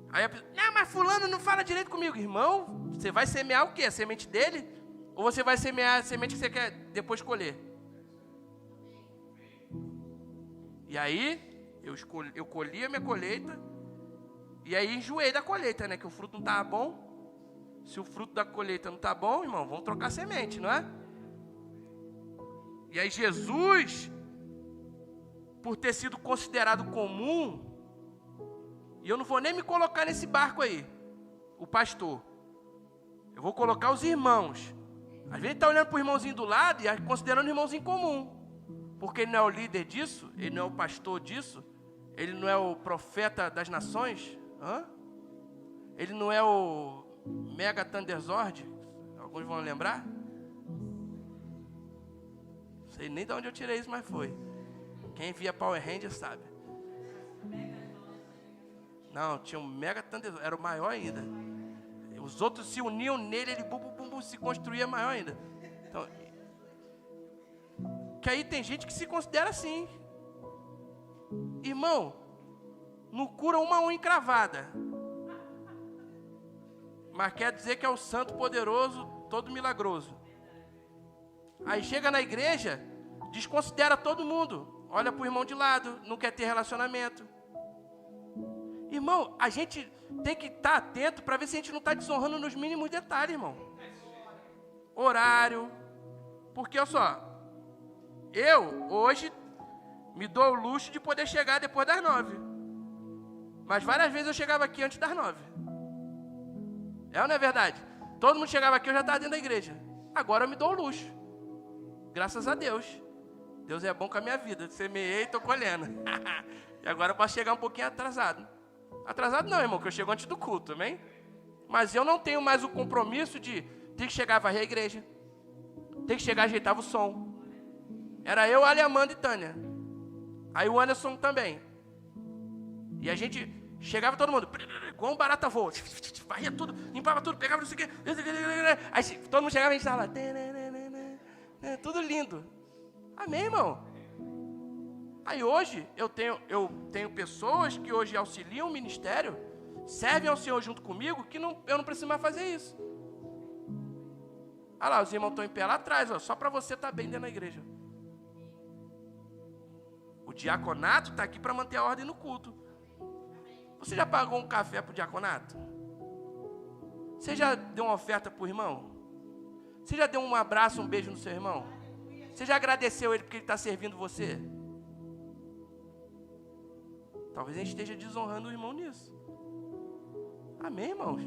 Aí a pessoa, não, mas fulano não fala direito comigo. Irmão, você vai semear o quê? A semente dele? Ou você vai semear a semente que você quer depois colher? E aí, eu colhi a minha colheita, e aí enjoei da colheita, né? Que o fruto não estava bom. Se o fruto da colheita não está bom, irmão, vamos trocar semente, não é? E aí Jesus, por ter sido considerado comum, e eu não vou nem me colocar nesse barco aí, o pastor. Eu vou colocar os irmãos. Às vezes ele está olhando para o irmãozinho do lado e considerando o irmãozinho comum. Porque ele não é o líder disso, ele não é o pastor disso, ele não é o profeta das nações, ele não é o Mega Thunderzord, alguns vão lembrar? Não sei nem de onde eu tirei isso, mas foi. Quem via Power Rangers sabe. Não, tinha um Mega Thunderzord, era o maior ainda. Os outros se uniam nele, ele se construía maior ainda. Então, que aí tem gente que se considera assim. Irmão, não cura uma unha encravada, mas quer dizer que é o santo poderoso, todo milagroso. Aí chega na igreja, desconsidera todo mundo, olha para o irmão de lado, não quer ter relacionamento. Irmão, a gente tem que estar atento para ver se a gente não está desonrando nos mínimos detalhes, irmão. Horário. Porque, olha só, eu hoje me dou o luxo de poder chegar depois das 9. Mas várias vezes eu chegava aqui antes das 9. É ou não é verdade? Todo mundo chegava aqui, eu já estava dentro da igreja. Agora eu me dou o luxo. Graças a Deus. Deus é bom com a minha vida. Semeei e estou colhendo. E agora eu posso chegar um pouquinho atrasado. Atrasado não, irmão, que eu chego antes do culto, amém? Mas eu não tenho mais o compromisso de ter que chegar a varrer a igreja. Ter que chegar, ajeitava o som. Era eu, Ali, Amanda e Tânia. Aí o Anderson também. E a gente chegava todo mundo, igual um barata voa. Varria tudo, limpava tudo, pegava não sei o quê. Aí todo mundo chegava e a gente estava lá. Tudo lindo. Amém, irmão? Aí hoje eu tenho pessoas que hoje auxiliam o ministério, servem ao Senhor junto comigo, que eu não preciso mais fazer isso. Olha lá, os irmãos estão em pé lá atrás, ó, só para você estar bem dentro da igreja. O diaconato está aqui para manter a ordem no culto. Você já pagou um café para o diaconato? Você já deu uma oferta para o irmão? Você já deu um abraço, um beijo no seu irmão? Você já agradeceu ele porque ele está servindo você? Talvez a gente esteja desonrando o irmão nisso. Amém, irmãos?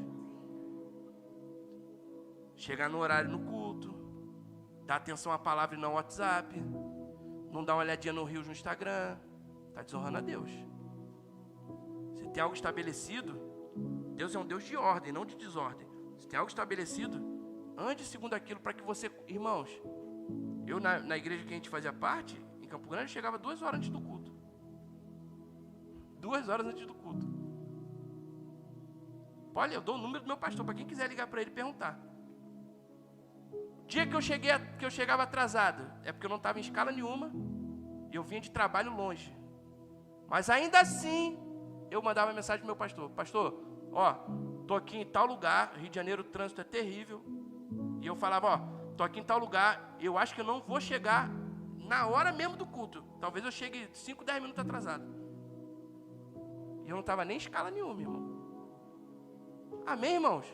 Chegar no horário no culto, dar atenção à palavra e não ao WhatsApp, não dar uma olhadinha no Reels no Instagram, está desonrando a Deus. Se tem algo estabelecido, Deus é um Deus de ordem, não de desordem. Se tem algo estabelecido, ande segundo aquilo para que você... Irmãos, eu na igreja que a gente fazia parte, em Campo Grande, chegava 2 horas antes do culto. 2 horas antes do culto. Olha, eu dou o número do meu pastor para quem quiser ligar para ele e perguntar. O dia que eu chegava atrasado, é porque eu não estava em escala nenhuma e eu vinha de trabalho longe. Mas ainda assim, eu mandava mensagem pro meu pastor: pastor, ó, tô aqui em tal lugar, Rio de Janeiro o trânsito é terrível. E eu falava, ó, tô aqui em tal lugar, eu acho que eu não vou chegar na hora mesmo do culto. Talvez eu chegue 5, 10 minutos atrasado. Eu não estava nem em escala nenhuma, irmão. Amém, irmãos?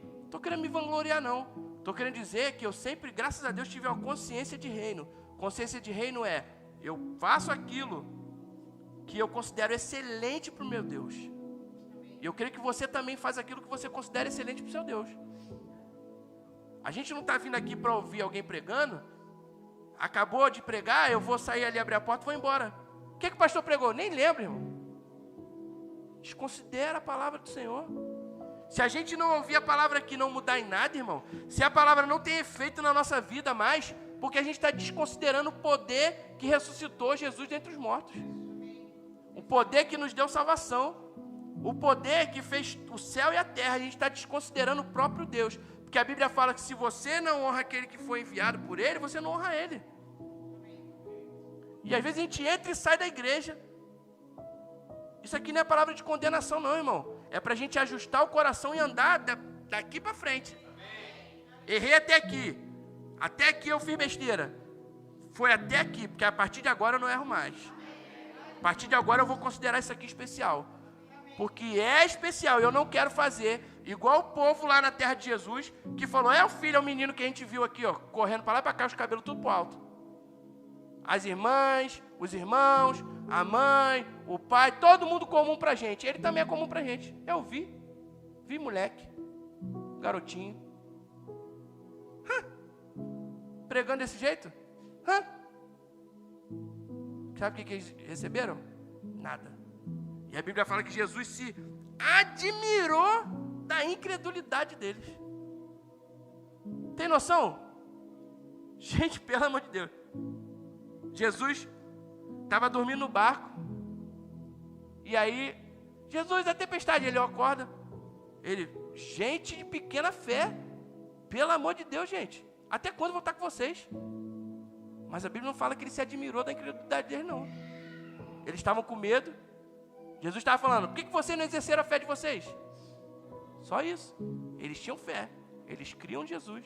Não estou querendo me vangloriar, não. Estou querendo dizer que eu sempre, graças a Deus, tive uma consciência de reino. Consciência de reino é, eu faço aquilo que eu considero excelente para o meu Deus. E eu creio que você também faz aquilo que você considera excelente para o seu Deus. A gente não está vindo aqui para ouvir alguém pregando. Acabou de pregar, eu vou sair ali, abrir a porta e vou embora. O que o pastor pregou? Nem lembro, irmão. Desconsidera a palavra do Senhor. Se a gente não ouvir a palavra aqui, não mudar em nada, irmão, se a palavra não tem efeito na nossa vida mais, porque a gente está desconsiderando o poder que ressuscitou Jesus dentre os mortos, o poder que nos deu salvação, o poder que fez o céu e a terra. A gente está desconsiderando o próprio Deus, porque a Bíblia fala que se você não honra aquele que foi enviado por ele, você não honra ele. E às vezes a gente entra e sai da igreja. Isso aqui não é palavra de condenação, não, irmão. É para a gente ajustar o coração e andar daqui para frente. Errei até aqui. Até aqui eu fiz besteira. Foi até aqui, porque a partir de agora eu não erro mais. A partir de agora eu vou considerar isso aqui especial. Porque é especial e eu não quero fazer igual o povo lá na terra de Jesus, que falou, é o filho, é o menino que a gente viu aqui, ó, correndo para lá e para cá, os cabelos tudo pro alto. As irmãs, os irmãos, a mãe, o pai, todo mundo comum pra gente. Ele também é comum pra gente. Eu vi moleque, garotinho, pregando desse jeito. Sabe o que eles receberam? Nada. E a Bíblia fala que Jesus se admirou da incredulidade deles. Tem noção? Gente, pelo amor de Deus. Jesus estava dormindo no barco. E aí, Jesus, a tempestade, ele acorda. Ele, gente de pequena fé. Pelo amor de Deus, gente. Até quando eu vou estar com vocês? Mas a Bíblia não fala que ele se admirou da incredulidade deles, não. Eles estavam com medo. Jesus estava falando, por que vocês não exerceram a fé de vocês? Só isso. Eles tinham fé. Eles criam em Jesus.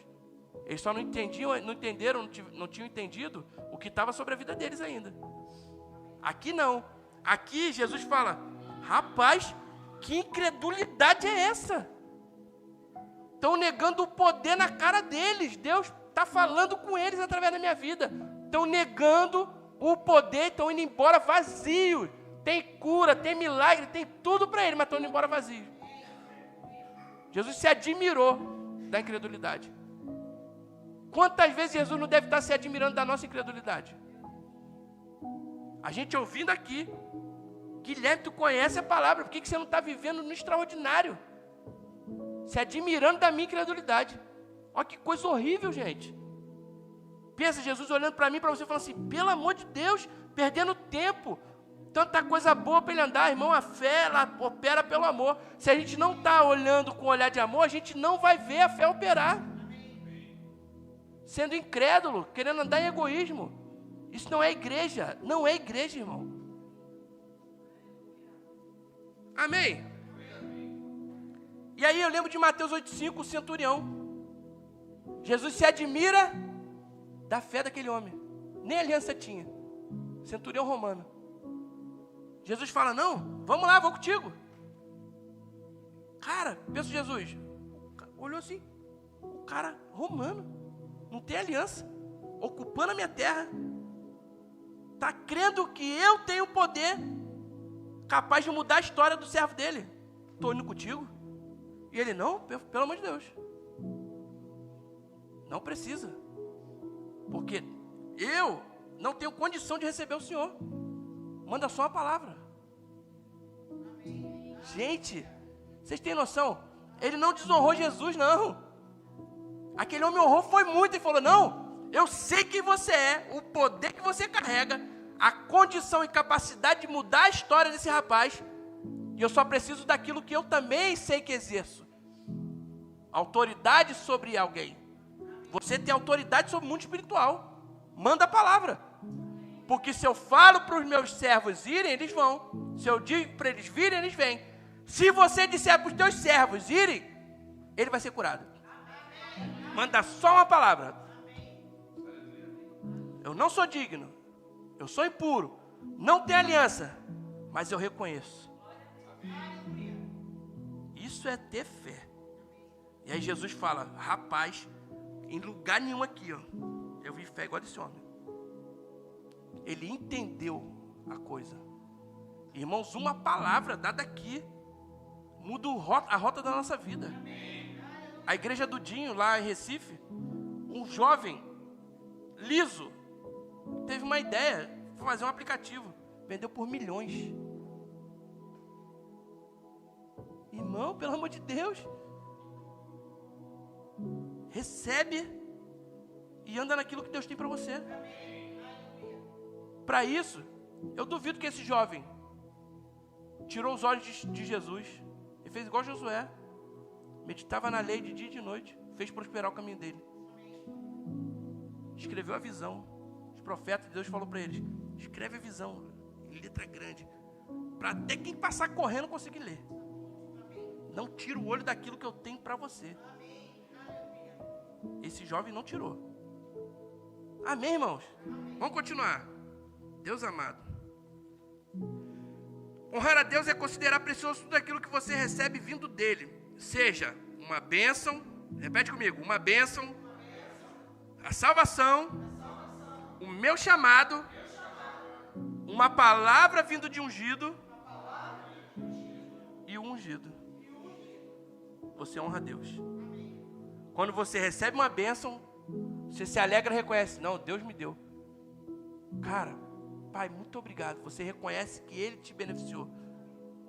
Eles só não tinham entendido o que estava sobre a vida deles ainda. Aqui não. Aqui Jesus fala, rapaz, que incredulidade é essa? Estão negando o poder na cara deles. Deus está falando com eles através da minha vida. Estão negando o poder, estão indo embora vazios. Tem cura, tem milagre, tem tudo para eles, mas estão indo embora vazios. Jesus se admirou da incredulidade. Quantas vezes Jesus não deve estar se admirando da nossa incredulidade? A gente ouvindo aqui, Guilherme, tu conhece a palavra, por que você não está vivendo no extraordinário? Se admirando da minha incredulidade. Olha que coisa horrível, gente. Pensa, Jesus olhando para mim e para você, falando assim, pelo amor de Deus, perdendo tempo. Tanta coisa boa para ele andar, irmão, a fé, ela opera pelo amor. Se a gente não está olhando com um olhar de amor, a gente não vai ver a fé operar. Sendo incrédulo, querendo andar em egoísmo. Isso não é igreja, não é igreja, irmão. Amém? E aí eu lembro de Mateus 8,5, o centurião. Jesus se admira da fé daquele homem. Nem aliança tinha. Centurião romano. Jesus fala, não, vamos lá, vou contigo. Cara, pensa Jesus. Olhou assim, o cara romano, não tem aliança, ocupando a minha terra. Está crendo que eu tenho poder capaz de mudar a história do servo dele. Estou indo contigo. E ele, não, pelo amor de Deus. Não precisa. Porque eu não tenho condição de receber o Senhor. Manda só uma palavra. Gente, vocês têm noção? Ele não desonrou Jesus, não. Aquele homem honrou foi muito e falou, não, eu sei quem você é, o poder que você carrega, a condição e capacidade de mudar a história desse rapaz, e eu só preciso daquilo que eu também sei que exerço. Autoridade sobre alguém. Você tem autoridade sobre o mundo espiritual. Manda a palavra. Porque se eu falo para os meus servos irem, eles vão. Se eu digo para eles virem, eles vêm. Se você disser para os teus servos irem, ele vai ser curado. Manda só uma palavra. Eu não sou digno. Eu sou impuro. Não tenho aliança. Mas eu reconheço. Isso é ter fé. E aí Jesus fala, rapaz, em lugar nenhum aqui, ó, eu vi fé igual desse homem. Ele entendeu a coisa. Irmãos, uma palavra dada aqui muda a rota da nossa vida. A igreja do Dinho, lá em Recife, um jovem liso teve uma ideia de fazer um aplicativo. Vendeu por milhões. Irmão, pelo amor de Deus. Recebe e anda naquilo que Deus tem para você. Para isso, eu duvido que esse jovem tirou os olhos de Jesus e fez igual Josué. Meditava na lei de dia e de noite, fez prosperar o caminho dele. Escreveu a visão. Os profetas de Deus falou para eles, escreve a visão em letra grande, para até quem passar correndo conseguir ler. Não tira o olho daquilo que eu tenho para você. Esse jovem não tirou. Amém, irmãos? Vamos continuar. Deus amado. Honrar a Deus é considerar precioso tudo aquilo que você recebe vindo dele. Seja uma bênção, repete comigo, uma bênção, a salvação, o meu chamado, uma palavra vindo de ungido e o ungido. Você honra a Deus. Quando você recebe uma bênção, você se alegra e reconhece, não, Deus me deu. Cara, Pai, muito obrigado. Você reconhece que Ele te beneficiou.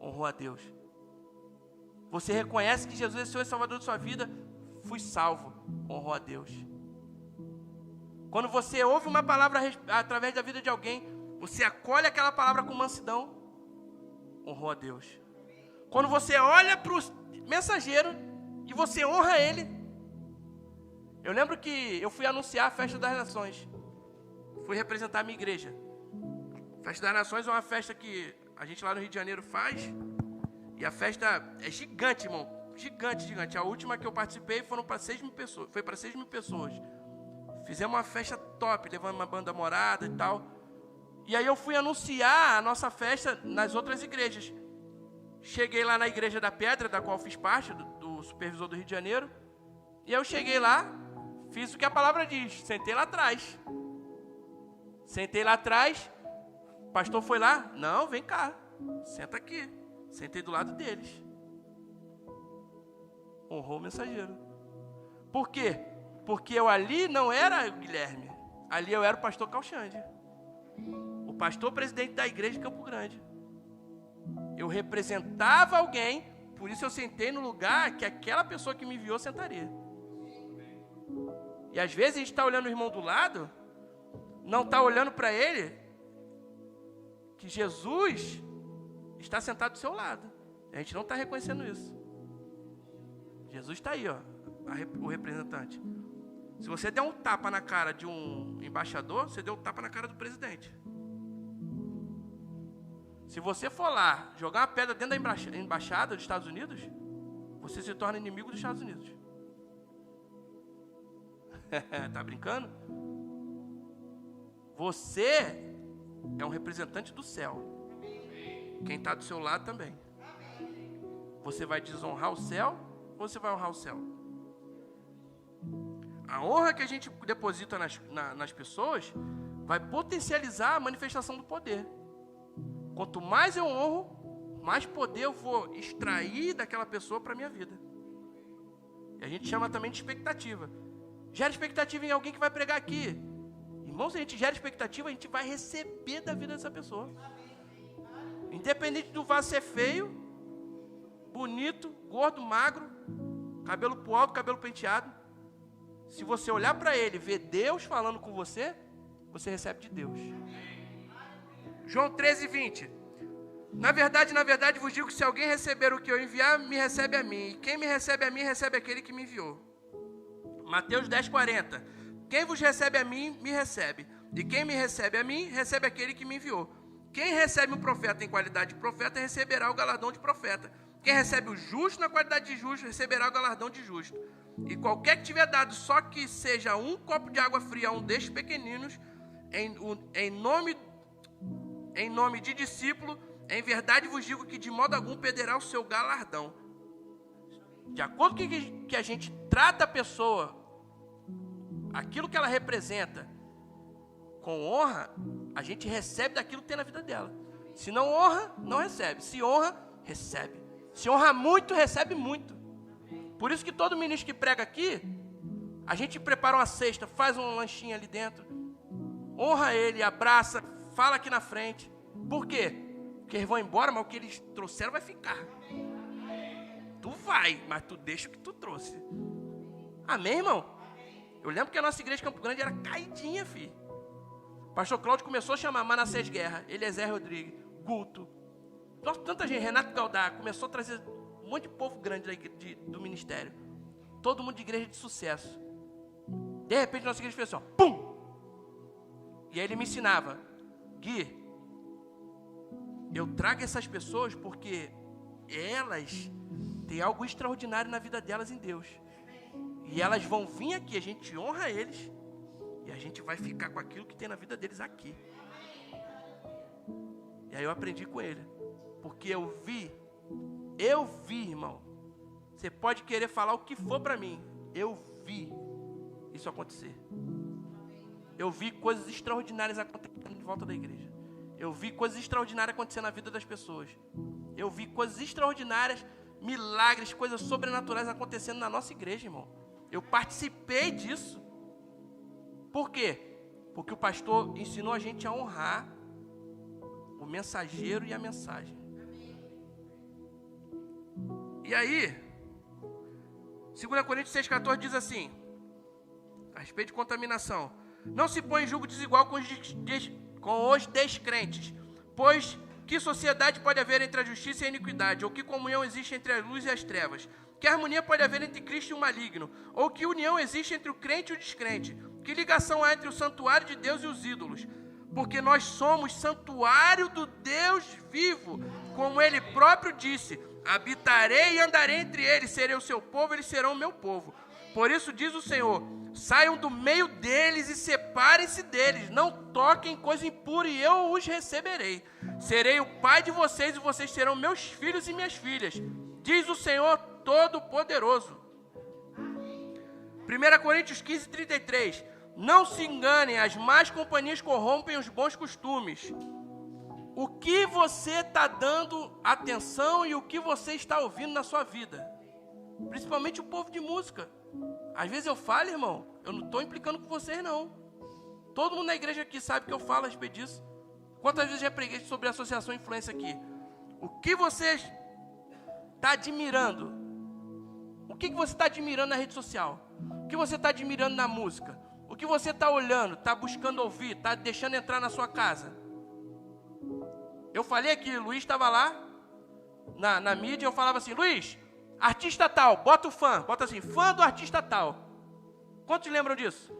Honrou a Deus. Você reconhece que Jesus é Senhor e Salvador de sua vida. Fui salvo. Honrou a Deus. Quando você ouve uma palavra através da vida de alguém, você acolhe aquela palavra com mansidão. Honrou a Deus. Quando você olha para o mensageiro e você honra ele. Eu lembro que eu fui anunciar a festa das nações. fui representar a minha igreja. Festa das Nações é uma festa que a gente lá no Rio de Janeiro faz. E a festa é gigante, irmão. Gigante, gigante. A última que eu participei foi para 6 mil pessoas. Fizemos uma festa top, levando uma banda morada e tal. E aí eu fui anunciar a nossa festa nas outras igrejas. Cheguei lá na Igreja da Pedra, da qual fiz parte, do supervisor do Rio de Janeiro. E eu cheguei lá, fiz o que a palavra diz, sentei lá atrás. O pastor foi lá, não, vem cá, senta aqui. Sentei do lado deles. Honrou o mensageiro. Por quê? Porque eu ali não era o Guilherme. Ali eu era o pastor Calxande. O pastor presidente da igreja de Campo Grande. Eu representava alguém, por isso eu sentei no lugar que aquela pessoa que me enviou sentaria. E às vezes a gente está olhando o irmão do lado, não está olhando para ele, que Jesus está sentado do seu lado. A gente não está reconhecendo isso. Jesus está aí, ó, o representante. Se você der um tapa na cara de um embaixador, você deu um tapa na cara do presidente. Se você for lá jogar uma pedra dentro da embaixada dos Estados Unidos, você se torna inimigo dos Estados Unidos. Tá brincando? Você é um representante do céu. Quem está do seu lado também. Você vai desonrar o céu ou você vai honrar o céu? A honra que a gente deposita nas pessoas vai potencializar a manifestação do poder. Quanto mais eu honro, mais poder eu vou extrair daquela pessoa para a minha vida. E a gente chama também de expectativa. Gera expectativa em alguém que vai pregar aqui. Irmãos, se a gente gera expectativa, a gente vai receber da vida dessa pessoa. Independente do vaso ser feio, bonito, gordo, magro, cabelo pro alto, cabelo penteado. Se você olhar para ele, ver Deus falando com você, você recebe de Deus. João 13:20. Na verdade, vos digo que se alguém receber o que eu enviar, me recebe a mim. E quem me recebe a mim, recebe aquele que me enviou. Mateus 10:40. Quem vos recebe a mim, me recebe. E quem me recebe a mim, recebe aquele que me enviou. Quem recebe um profeta em qualidade de profeta, receberá o galardão de profeta. Quem recebe o justo na qualidade de justo, receberá o galardão de justo. E qualquer que tiver dado só que seja um copo de água fria a um destes pequeninos, em nome de discípulo, em verdade vos digo que de modo algum perderá o seu galardão. De acordo com que a gente trata a pessoa, aquilo que ela representa, com honra, a gente recebe daquilo que tem na vida dela. Se não honra, não recebe. Se honra, recebe. Se honra muito, recebe muito. Por isso que todo ministro que prega aqui, a gente prepara uma cesta, faz um lanchinho ali dentro, honra ele, abraça, fala aqui na frente. Por quê? Porque eles vão embora, mas o que eles trouxeram vai ficar. Tu vai, mas tu deixa o que tu trouxe. Amém, irmão? Eu lembro que a nossa igreja de Campo Grande era caidinha, filho. O pastor Cláudio começou a chamar Manassés Guerra, Eliezer Rodrigues, Guto. Nossa, tanta gente, Renato Galdar, começou a trazer um monte de povo grande do ministério. Todo mundo de igreja de sucesso. De repente, nossa igreja fez assim, ó, pum! E aí ele me ensinava, Gui, eu trago essas pessoas porque elas têm algo extraordinário na vida delas em Deus. E elas vão vir aqui, a gente honra eles e a gente vai ficar com aquilo que tem na vida deles aqui. E aí eu aprendi com ele. Porque eu vi, irmão. Você pode querer falar o que for para mim. Eu vi isso acontecer. Eu vi coisas extraordinárias acontecendo em volta da igreja. Eu vi coisas extraordinárias acontecendo na vida das pessoas. Eu vi coisas extraordinárias, milagres, coisas sobrenaturais acontecendo na nossa igreja, irmão. Eu participei disso. Por quê? Porque o pastor ensinou a gente a honrar o mensageiro e a mensagem. E aí, 2 Coríntios 6,14 diz assim, a respeito de contaminação: não se põe em julgo desigual com os descrentes, pois que sociedade pode haver entre a justiça e a iniquidade? Ou que comunhão existe entre a luz e as trevas? Que harmonia pode haver entre Cristo e o maligno? Ou que união existe entre o crente e o descrente? Que ligação há entre o santuário de Deus e os ídolos? Porque nós somos santuário do Deus vivo, como Ele próprio disse: habitarei e andarei entre eles, serei o seu povo, eles serão o meu povo. Por isso diz o Senhor: saiam do meio deles e separem-se deles, não toquem coisa impura e eu os receberei. Serei o pai de vocês e vocês serão meus filhos e minhas filhas, diz o Senhor Todo-Poderoso. 1 Coríntios 15:33. Não se enganem, as más companhias corrompem os bons costumes. O que você está dando atenção e o que você está ouvindo na sua vida? Principalmente o povo de música. Às vezes eu falo, irmão, eu não estou implicando com vocês, não. Todo mundo na igreja aqui sabe que eu falo a respeito disso. Quantas vezes já preguei sobre a Associação Influência aqui? O que você está admirando? O que você está admirando na rede social? O que você está admirando na música? O que você está olhando, está buscando ouvir, está deixando entrar na sua casa? Eu falei que o Luiz estava lá, na mídia, eu falava assim: Luiz, artista tal, bota o fã, bota assim, fã do artista tal. Quantos lembram disso?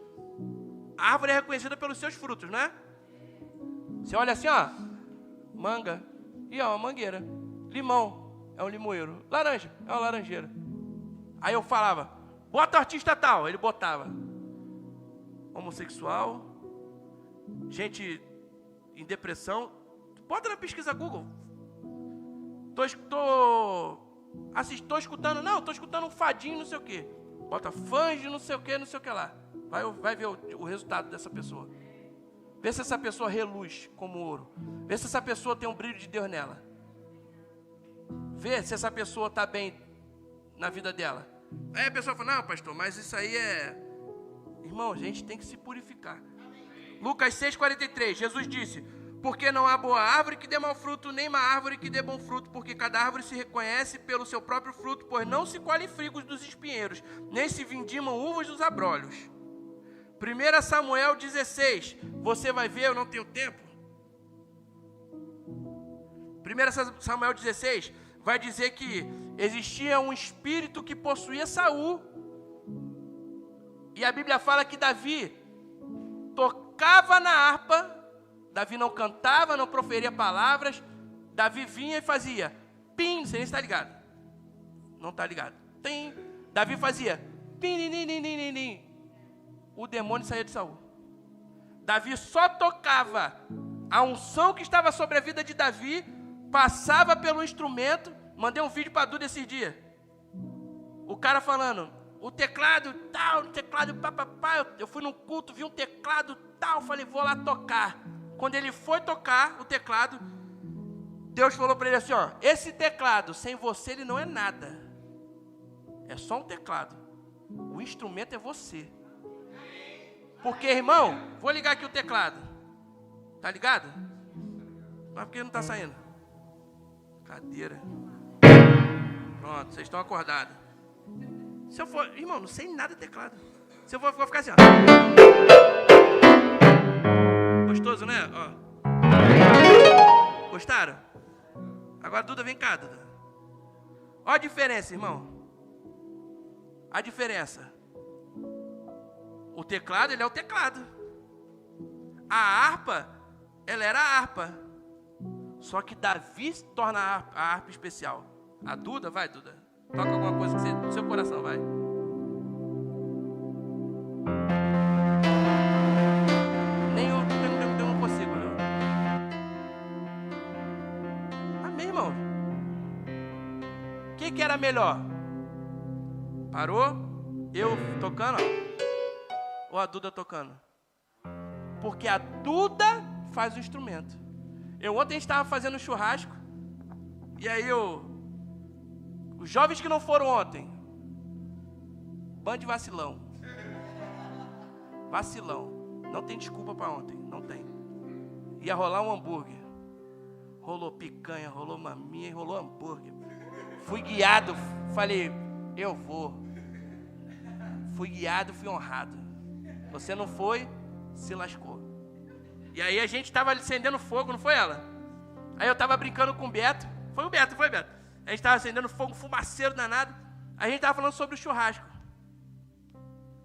A árvore é reconhecida pelos seus frutos, não é? Você olha assim, ó, manga, e ó, uma mangueira. Limão, é um limoeiro. Laranja, é uma laranjeira. Aí eu falava: bota o artista tal. Ele botava homossexual, gente em depressão. Bota na pesquisa Google. Tô escutando, não, tô escutando um fadinho, não sei o quê. Bota fãs de não sei o que lá. Vai ver o resultado dessa pessoa. Vê se essa pessoa reluz como ouro. Vê se essa pessoa tem um brilho de Deus nela. Vê se essa pessoa está bem na vida dela. Aí a pessoa fala: não, pastor, mas isso aí é... Irmão, a gente tem que se purificar. Lucas 6,43, Jesus disse: porque não há boa árvore que dê mau fruto, nem má árvore que dê bom fruto, porque cada árvore se reconhece pelo seu próprio fruto, pois não se colhem figos dos espinheiros, nem se vindimam uvas dos abrolhos. 1 Samuel 16, você vai ver, eu não tenho tempo. 1 Samuel 16 vai dizer que existia um espírito que possuía Saul. E a Bíblia fala que Davi tocava na harpa. Davi não cantava, não proferia palavras. Davi vinha e fazia pim, você nem está ligado. Não está ligado. Tem. Davi fazia pim, nin. O demônio saía de Saul. Davi só tocava. A unção que estava sobre a vida de Davi passava pelo instrumento. Mandei um vídeo para Duda esses dias. O cara falando: o teclado tal, o teclado papapá. Eu fui num culto, vi um teclado tal, falei: vou lá tocar. Quando ele foi tocar o teclado, Deus falou para ele assim: ó, esse teclado, sem você ele não é nada. É só um teclado. O instrumento é você. Porque, irmão, vou ligar aqui o teclado. Tá ligado? Mas por que não está saindo? Cadeira. Pronto, vocês estão acordados. Se eu for, irmão, não sei nada de teclado. Se eu for, vou ficar assim, ó. Gostoso, né? Ó. Gostaram? Agora, Duda, vem cá, Duda. Olha a diferença, irmão. A diferença. O teclado, ele é o teclado. A harpa, ela era a harpa. Só que Davi torna a harpa especial. A Duda, vai, Duda. Toca alguma coisa que você, no seu coração, vai. Nem eu não consigo, não. Amém, irmão? O que era melhor? Parou? Eu tocando, ó. Ou a Duda tocando? Porque a Duda faz o instrumento. Eu ontem estava fazendo churrasco. E aí os jovens que não foram ontem, bando de vacilão. Vacilão. Não tem desculpa para ontem. Não tem. Ia rolar um hambúrguer. Rolou picanha, rolou maminha e rolou hambúrguer. Fui guiado. Falei, eu vou. Fui guiado, fui honrado. Você não foi, se lascou. E aí a gente estava acendendo fogo, não foi ela? Aí eu estava brincando com o Beto. Foi o Beto. A gente estava acendendo fogo, fumaceiro danado. A gente estava falando sobre o churrasco.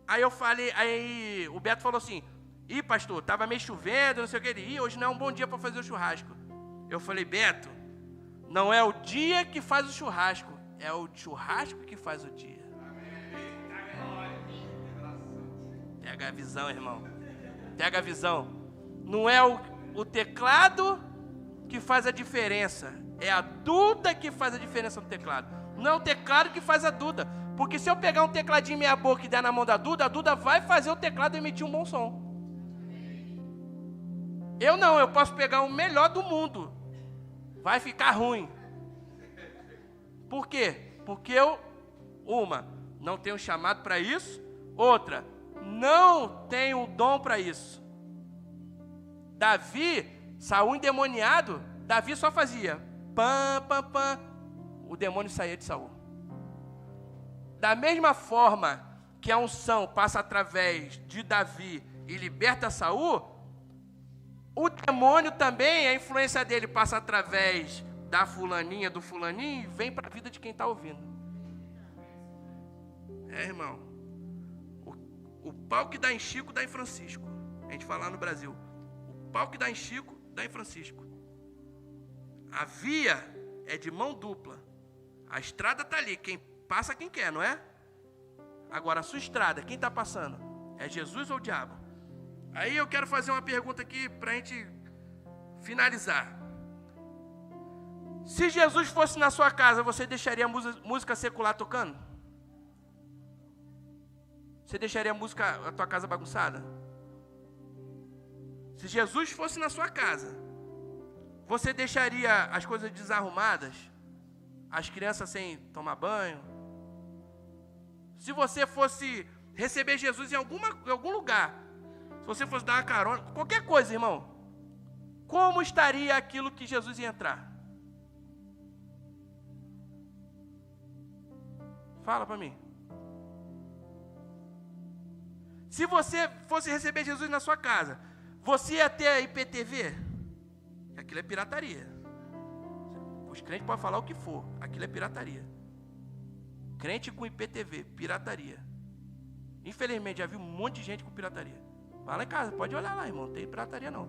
Aí eu falei, aí o Beto falou assim, ih, pastor, tava meio chovendo, não sei o que. Ele, hoje não é um bom dia para fazer o churrasco. Eu falei, Beto, não é o dia que faz o churrasco, é o churrasco que faz o dia. Pega a visão, irmão. Pega a visão. Não é o teclado que faz a diferença, é a Duda que faz a diferença no teclado. Não é o teclado que faz a Duda. Porque se eu pegar um tecladinho meia boca e der na mão da Duda, a Duda vai fazer o teclado emitir um bom som. Eu não, eu posso pegar o melhor do mundo. Vai ficar ruim. Por quê? Porque eu, não tenho chamado para isso. Outra, não tenho dom para isso. Davi, Saul endemoniado, Davi só fazia pam, pam, pam. O demônio saía de Saul. Da mesma forma que a unção passa através de Davi e liberta Saul, o demônio também, a influência dele passa através da fulaninha, do fulaninho, e vem para a vida de quem está ouvindo. Irmão, o pau que dá em Chico, dá em Francisco. A gente fala lá no Brasil, o pau que dá em Chico, dá em Francisco. A via é de mão dupla. A estrada está ali, quem passa quem quer, não é? Agora, a sua estrada, quem está passando? É Jesus ou o diabo? Aí eu quero fazer uma pergunta aqui para a gente finalizar. Se Jesus fosse na sua casa, você deixaria a música secular tocando? Você deixaria a tua casa bagunçada? Se Jesus fosse na sua casa, você deixaria as coisas desarrumadas? As crianças sem tomar banho? Se você fosse receber Jesus em algum lugar, se você fosse dar uma carona, qualquer coisa, irmão, como estaria aquilo que Jesus ia entrar? Fala para mim. Se você fosse receber Jesus na sua casa, você ia ter a IPTV? Aquilo é pirataria. Os crentes podem falar o que for, aquilo é pirataria. Crente com IPTV, pirataria. Infelizmente, já vi um monte de gente com pirataria. Vai lá em casa, pode olhar lá, irmão, não tem pirataria não.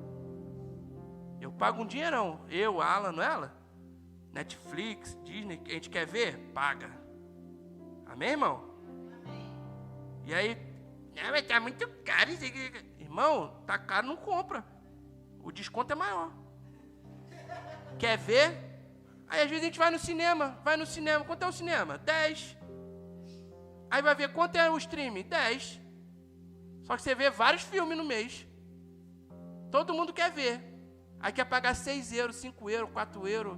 Eu pago um dinheirão, eu, Alan, não é ela? Netflix, Disney, a gente quer ver? Paga. Amém, irmão? Amém. E aí, não, mas tá muito caro isso aqui. Irmão, tá caro, não compra. O desconto é maior. Quer ver? Aí às vezes a gente vai no cinema. Quanto é o cinema? 10. Aí vai ver quanto é o streaming? 10. Só que você vê vários filmes no mês. Todo mundo quer ver. Aí quer pagar 6 euros, 5 euros, 4 euros.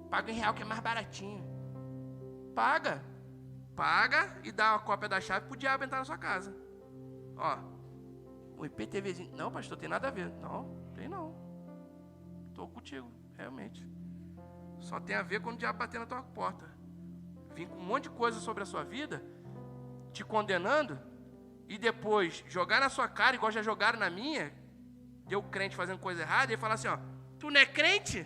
Paga em real que é mais baratinho. Paga e dá uma cópia da chave pro diabo entrar na sua casa. Ó, o IPTVzinho. Não, pastor, tem nada a ver. Não, tem não. Estou contigo, realmente. Só tem a ver quando o diabo bater na tua porta. Vim com um monte de coisa sobre a sua vida, te condenando, e depois jogar na sua cara, igual já jogaram na minha, deu crente fazendo coisa errada, e falar assim, ó, tu não é crente?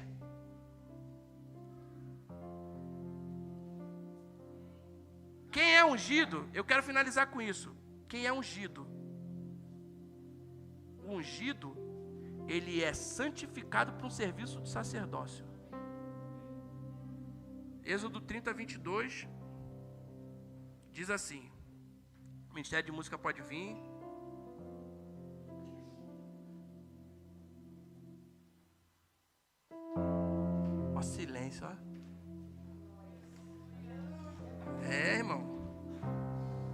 Quem é ungido? Eu quero finalizar com isso. Quem é ungido? O ungido, ele é santificado para um serviço de sacerdócio. Êxodo 30, 22, diz assim, o Ministério de Música pode vir. Ó, silêncio, ó. Irmão,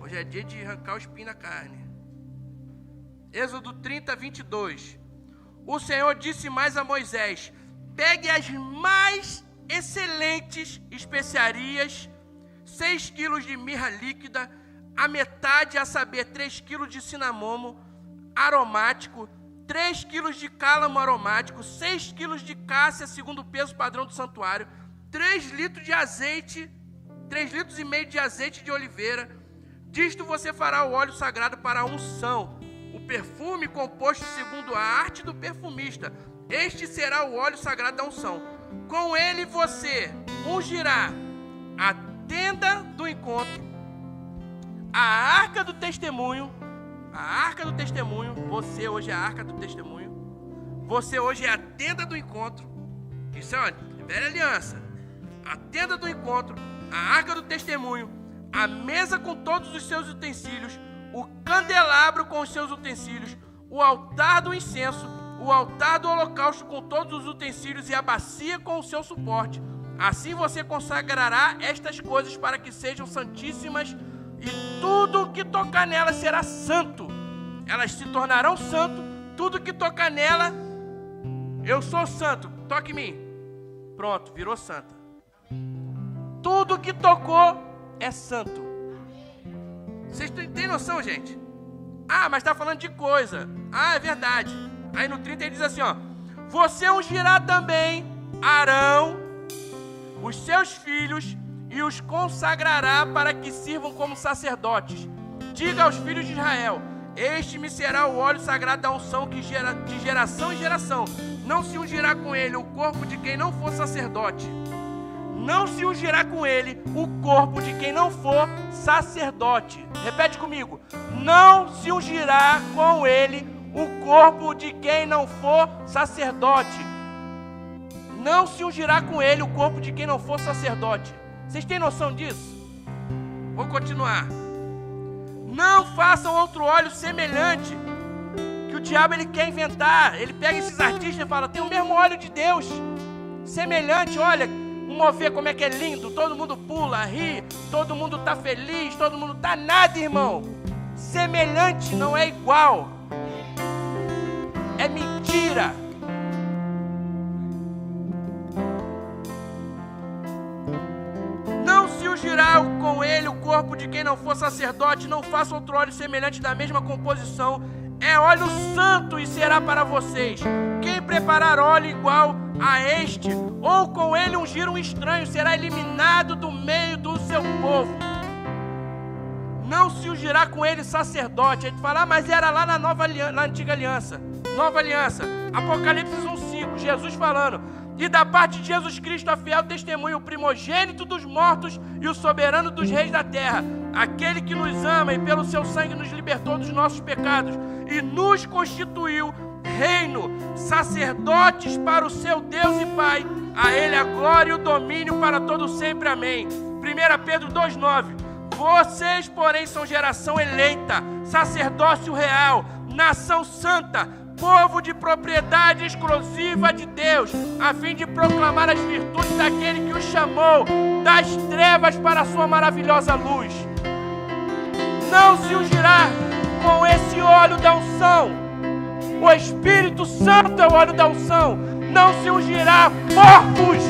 hoje é dia de arrancar o espinho na carne. Êxodo 30, 22. O Senhor disse mais a Moisés: pegue as mais excelentes especiarias, 6 quilos de mirra líquida, a metade, a saber, 3 quilos de cinamomo aromático, 3 quilos de cálamo aromático, 6 quilos de cássia, segundo o peso padrão do santuário, 3 litros de azeite, 3 litros e meio de azeite de oliveira. Disto você fará o óleo sagrado para a unção, o perfume composto segundo a arte do perfumista. Este será o óleo sagrado da unção. Com ele você ungirá a tenda do encontro, a arca do testemunho, A arca do testemunho, você hoje é a arca do testemunho. Você hoje é a tenda do encontro. Isso é uma velha aliança. A tenda do encontro, a arca do testemunho, a mesa com todos os seus utensílios, o candelabro com os seus utensílios, o altar do incenso, o altar do holocausto com todos os utensílios e a bacia com o seu suporte. Assim você consagrará estas coisas para que sejam santíssimas, e tudo que tocar nela será santo. Elas se tornarão santo. Tudo que tocar nela, eu sou santo, toque em mim. Pronto, virou santa. Tudo que tocou é santo. Vocês têm noção, gente? Ah, mas está falando de coisa. Ah, é verdade. Aí no 30 ele diz assim, ó: você ungirá também Arão, os seus filhos, e os consagrará para que sirvam como sacerdotes. Diga aos filhos de Israel: este me será o óleo sagrado da unção que gera de geração em geração. Não se ungirá com ele o corpo de quem não for sacerdote. Não se ungirá com ele o corpo de quem não for sacerdote. Repete comigo: não se ungirá com ele o corpo de quem não for sacerdote. Não se ungirá com ele o corpo de quem não for sacerdote. Vocês têm noção disso? Vou continuar. Não façam outro óleo semelhante, que o diabo ele quer inventar. Ele pega esses artistas e fala: tem o mesmo óleo de Deus, semelhante, olha, um mover como é que é lindo, todo mundo pula, ri, todo mundo está feliz, todo mundo está nada, irmão. Semelhante não é igual. É mentira. Não se ungirá com ele o corpo de quem não for sacerdote. Não faça outro óleo semelhante da mesma composição. É óleo santo e será para vocês. Quem preparar óleo igual a este, ou com ele ungir um estranho, será eliminado do meio do seu povo. Não se ungirá com ele sacerdote. A gente fala: ah, mas era lá na nova aliança, na antiga aliança. Nova aliança, Apocalipse 1:5, Jesus falando: e da parte de Jesus Cristo, a fiel testemunha, o primogênito dos mortos e o soberano dos reis da terra, aquele que nos ama e pelo seu sangue nos libertou dos nossos pecados e nos constituiu reino, sacerdotes para o seu Deus e Pai. A ele a glória e o domínio para todo sempre. Amém. 1 Pedro 2:9. Vocês, porém, são geração eleita, sacerdócio real, nação santa, povo de propriedade exclusiva de Deus, a fim de proclamar as virtudes daquele que os chamou das trevas para a sua maravilhosa luz. Não se ungirá com esse óleo da unção. O Espírito Santo é o óleo da unção. Não se ungirá porcos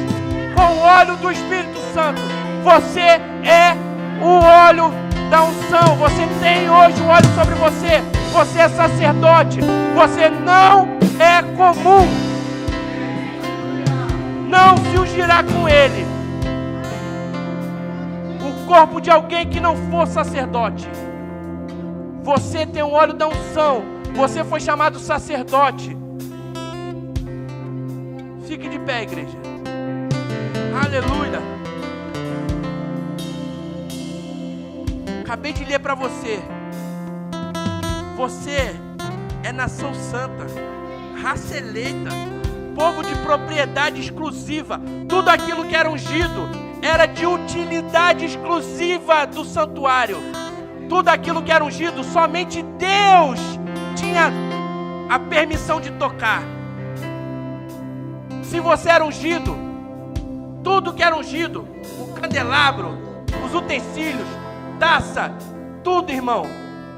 com o óleo do Espírito Santo. Você é o óleo da unção. Você tem hoje o óleo sobre você. Você é sacerdote. Você não é comum. Não se ungirá com ele o corpo de alguém que não for sacerdote. Você tem o óleo da unção. Você foi chamado sacerdote. Fique de pé, igreja. Aleluia. Acabei de ler para você. Você é nação santa, raça eleita, povo de propriedade exclusiva. Tudo aquilo que era ungido era de utilidade exclusiva do santuário. Tudo aquilo que era ungido, somente Deus tinha a permissão de tocar. Se você era ungido, tudo que era ungido, o candelabro, os utensílios, taça, tudo, irmão,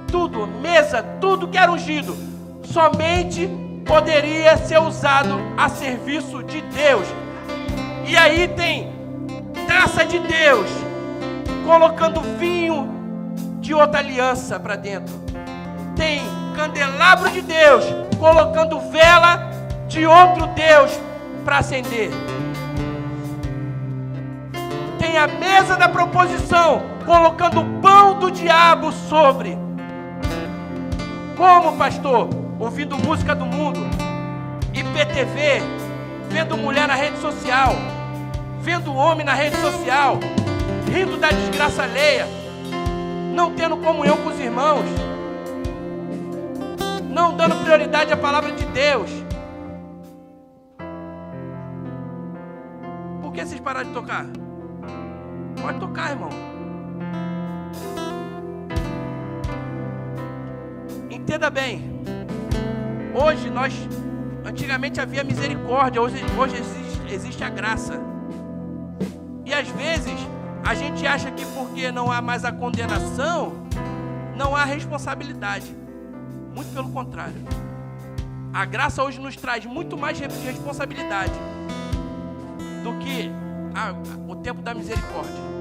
tudo, mesa, tudo que era ungido, somente poderia ser usado a serviço de Deus. E aí tem taça de Deus colocando vinho de outra aliança para dentro. Tem candelabro de Deus colocando vela de outro Deus para acender. Tem a mesa da proposição colocando o pão do diabo sobre. Como, pastor? Ouvindo música do mundo, IPTV, vendo mulher na rede social, vendo homem na rede social, rindo da desgraça alheia, não tendo comunhão com os irmãos. não dando prioridade à palavra de Deus. Por que vocês pararam de tocar? Pode tocar, irmão. Entenda bem. Hoje antigamente havia misericórdia, hoje existe a graça. E às vezes a gente acha que porque não há mais a condenação, não há responsabilidade. Muito pelo contrário. A graça hoje nos traz muito mais responsabilidade do que o tempo da misericórdia.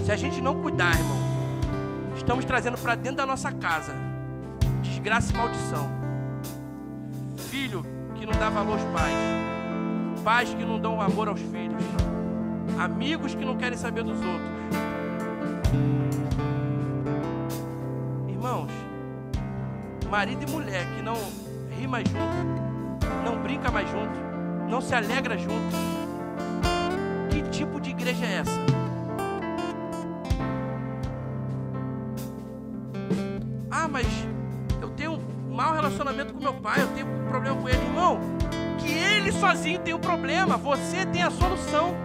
Se a gente não cuidar, irmão, estamos trazendo para dentro da nossa casa desgraça e maldição. Filho que não dá valor aos pais, pais que não dão amor aos filhos, amigos que não querem saber dos outros. Irmãos, marido e mulher que não ri mais junto, não brinca mais junto, não se alegra junto. Que tipo de igreja é essa? Ah, mas eu tenho um mau relacionamento com meu pai, eu tenho um problema com ele. Irmão, que ele sozinho tem um problema, você tem a solução.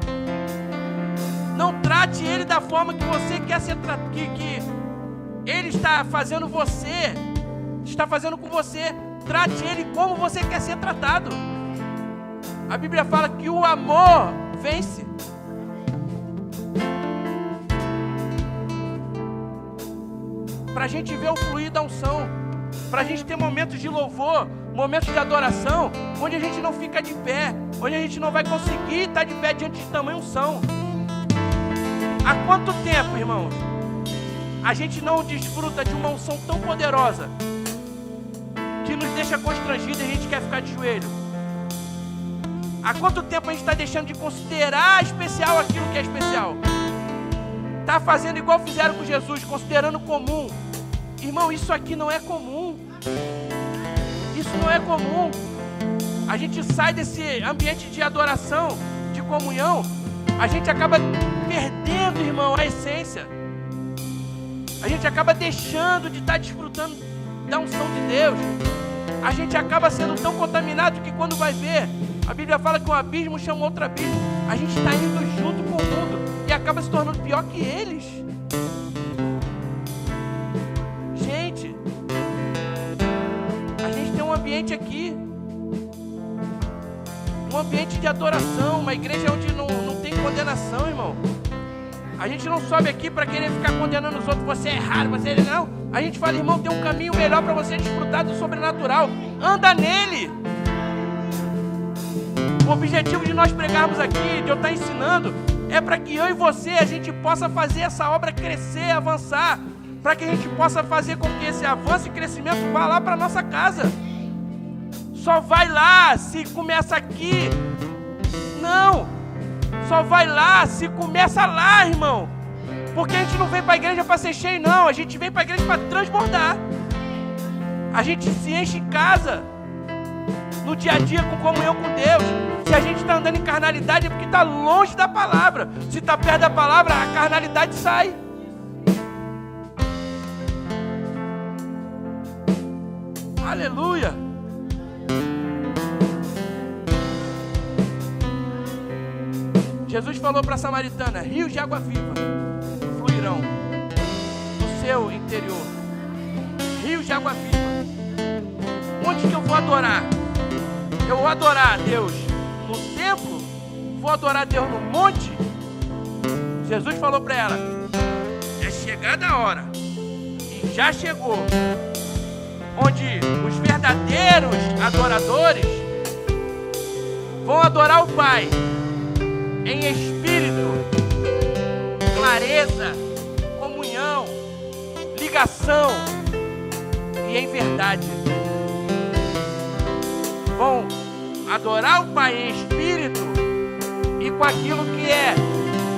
Não trate ele da forma que você quer ser tratado, que ele está fazendo com você. Trate ele como você quer ser tratado. A Bíblia fala que o amor vence. Para a gente ver o fluir da unção, para a gente ter momentos de louvor, momentos de adoração, onde a gente não fica de pé, onde a gente não vai conseguir estar de pé diante de tamanha unção. Há quanto tempo, irmãos, a gente não desfruta de uma unção tão poderosa que nos deixa constrangido e a gente quer ficar de joelho? Há quanto tempo a gente está deixando de considerar especial aquilo que é especial? Está fazendo igual fizeram com Jesus, considerando comum. Irmão, isso aqui não é comum. Isso não é comum. A gente sai desse ambiente de adoração, de comunhão, a gente acaba perdendo, irmão, a essência. A gente acaba deixando de estar desfrutando da unção de Deus. A gente acaba sendo tão contaminado que quando vai ver, a Bíblia fala que um abismo chama outro abismo. A gente está indo junto com o mundo e acaba se tornando pior que eles. Gente, a gente tem um ambiente aqui, um ambiente de adoração, uma igreja onde não tem condenação, irmão. A gente não sobe aqui para querer ficar condenando os outros. Você é errado, você é... Não. A gente fala, irmão, tem um caminho melhor para você desfrutar do sobrenatural. Anda nele. O objetivo de nós pregarmos aqui, de eu estar ensinando, é para que eu e você, a gente possa fazer essa obra crescer, avançar, para que a gente possa fazer com que esse avanço e crescimento vá lá para a nossa casa. Só vai lá se começa aqui. Não. Só vai lá se começa lá, irmão. Porque a gente não vem para a igreja para ser cheio, não. A gente vem para a igreja para transbordar. A gente se enche em casa, no dia a dia, com comunhão com Deus. Se a gente está andando em carnalidade é porque está longe da palavra. Se está perto da palavra, a carnalidade sai. Aleluia. Jesus falou para a samaritana: rios de água viva fluirão do seu interior. Rios de água viva. Onde que eu vou adorar? Eu vou adorar a Deus no templo? Vou adorar a Deus no monte? Jesus falou para ela: é chegada a hora, e já chegou, onde os verdadeiros adoradores vão adorar o Pai em espírito, clareza, comunhão, ligação e em verdade. Vão adorar o Pai em espírito e com aquilo que é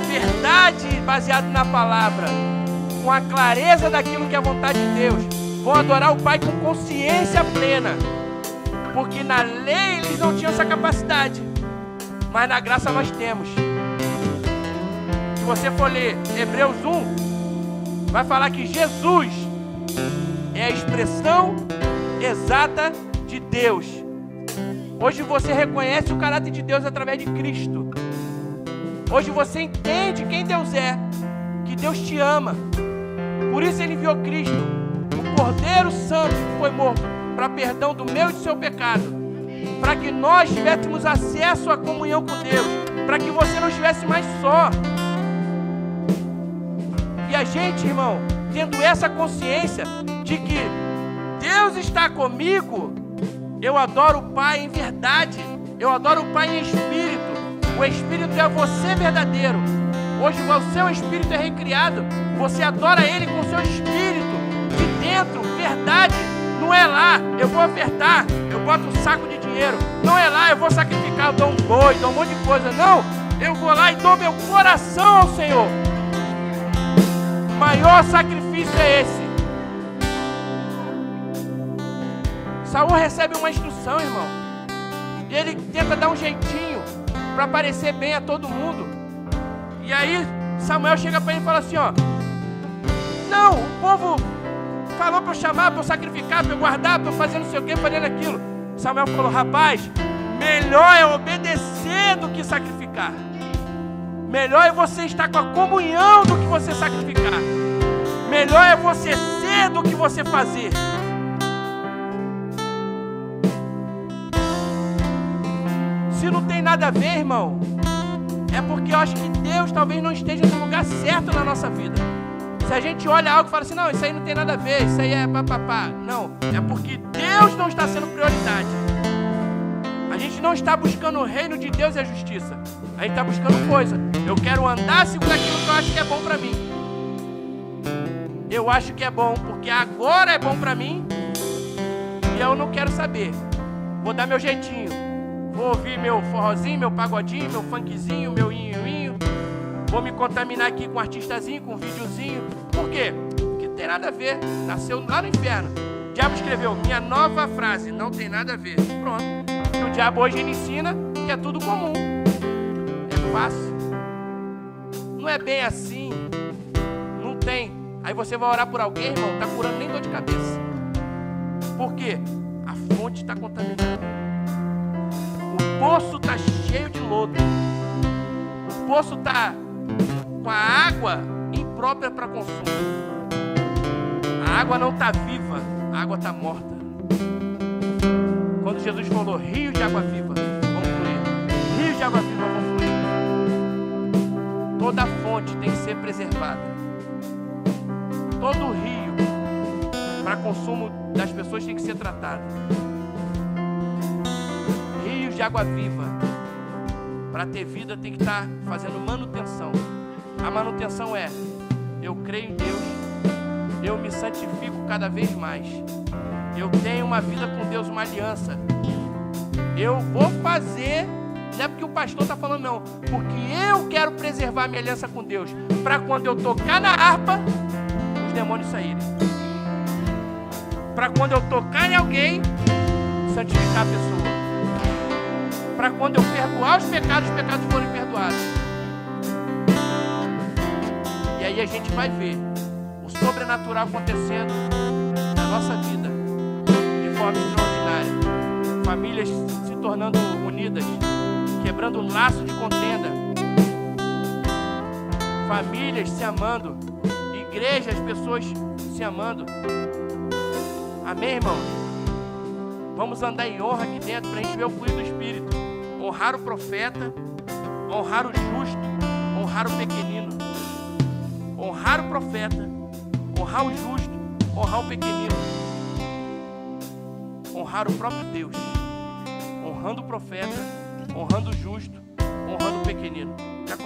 verdade baseado na palavra, com a clareza daquilo que é a vontade de Deus. Vão adorar o Pai com consciência plena, porque na lei eles não tinham essa capacidade, mas na graça nós temos. Se você for ler Hebreus 1, vai falar que Jesus, é a expressão exata de Deus. Hoje você reconhece o caráter de Deus através de Cristo. Hoje você entende quem Deus é, que Deus te ama. Por isso Ele enviou Cristo, o Cordeiro Santo que foi morto, para perdão do meu e do seu pecado, para que nós tivéssemos acesso à comunhão com Deus, para que você não estivesse mais só. E a gente, irmão, tendo essa consciência de que Deus está comigo, eu adoro o Pai em verdade, eu adoro o Pai em espírito. O Espírito é você verdadeiro. Hoje o seu espírito é recriado, você adora Ele com o seu espírito de dentro, verdade. Não é lá, eu vou ofertar, eu boto um saco de dinheiro. Não é lá, eu vou sacrificar, eu dou um boi, dou um monte de coisa. Não, eu vou lá e dou meu coração ao Senhor. Maior sacrifício é esse. Saul recebe uma instrução, irmão. E ele tenta dar um jeitinho para parecer bem a todo mundo. E aí Samuel chega para ele e fala assim, ó: não, o povo falou para eu chamar, para eu sacrificar, para eu guardar, para eu fazer não sei o que, fazendo aquilo. Samuel falou: rapaz, melhor é obedecer do que sacrificar. Melhor é você estar com a comunhão do que você sacrificar. Melhor é você ser do que você fazer. Se não tem nada a ver, irmão, é porque eu acho que Deus talvez não esteja no lugar certo na nossa vida. Se a gente olha algo e fala assim, não, isso aí não tem nada a ver, isso aí é papapá. Não, é porque Deus não está sendo prioridade. A gente não está buscando o reino de Deus e a justiça. A gente está buscando coisa. Eu quero andar segundo aquilo que eu acho que é bom para mim. Eu acho que é bom porque agora é bom para mim e eu não quero saber. Vou dar meu jeitinho. Vou ouvir meu forrozinho, meu pagodinho, meu funkzinho, meu inho. Vou me contaminar aqui com um artistazinho, com um videozinho. Por quê? Porque tem nada a ver. Nasceu lá no inferno. O diabo escreveu, minha nova frase, não tem nada a ver. Pronto. E o diabo hoje ele ensina que é tudo comum. É fácil. Não é bem assim. Não tem. Aí você vai orar por alguém, irmão, tá curando nem dor de cabeça. Por quê? A fonte está contaminada. O poço está cheio de lodo. O poço está com a água imprópria para consumo. A água não está viva, a água está morta. Quando Jesus falou, rios de água viva vão fluir. Rios de água viva vão fluir. Toda fonte tem que ser preservada. Todo rio para consumo das pessoas tem que ser tratado. Rios de água viva, para ter vida tem que estar fazendo manutenção. A manutenção é, eu creio em Deus, eu me santifico cada vez mais, eu tenho uma vida com Deus, uma aliança. Eu vou fazer, não é porque o pastor está falando não, porque eu quero preservar minha aliança com Deus, para quando eu tocar na harpa, os demônios saírem. Para quando eu tocar em alguém, santificar a pessoa. Para quando eu perdoar os pecados forem perdoados. E aí a gente vai ver o sobrenatural acontecendo na nossa vida de forma extraordinária. Famílias se tornando unidas, quebrando o laço de contenda. Famílias se amando, igrejas, pessoas se amando. Amém, irmãos? Vamos andar em honra aqui dentro para a gente ver o fluir do Espírito. Honrar o profeta, honrar o justo, honrar o pequenino. Honrar o profeta, honrar o justo, honrar o pequenino. Honrar o próprio Deus. Honrando o profeta, honrando o justo, honrando o pequenino.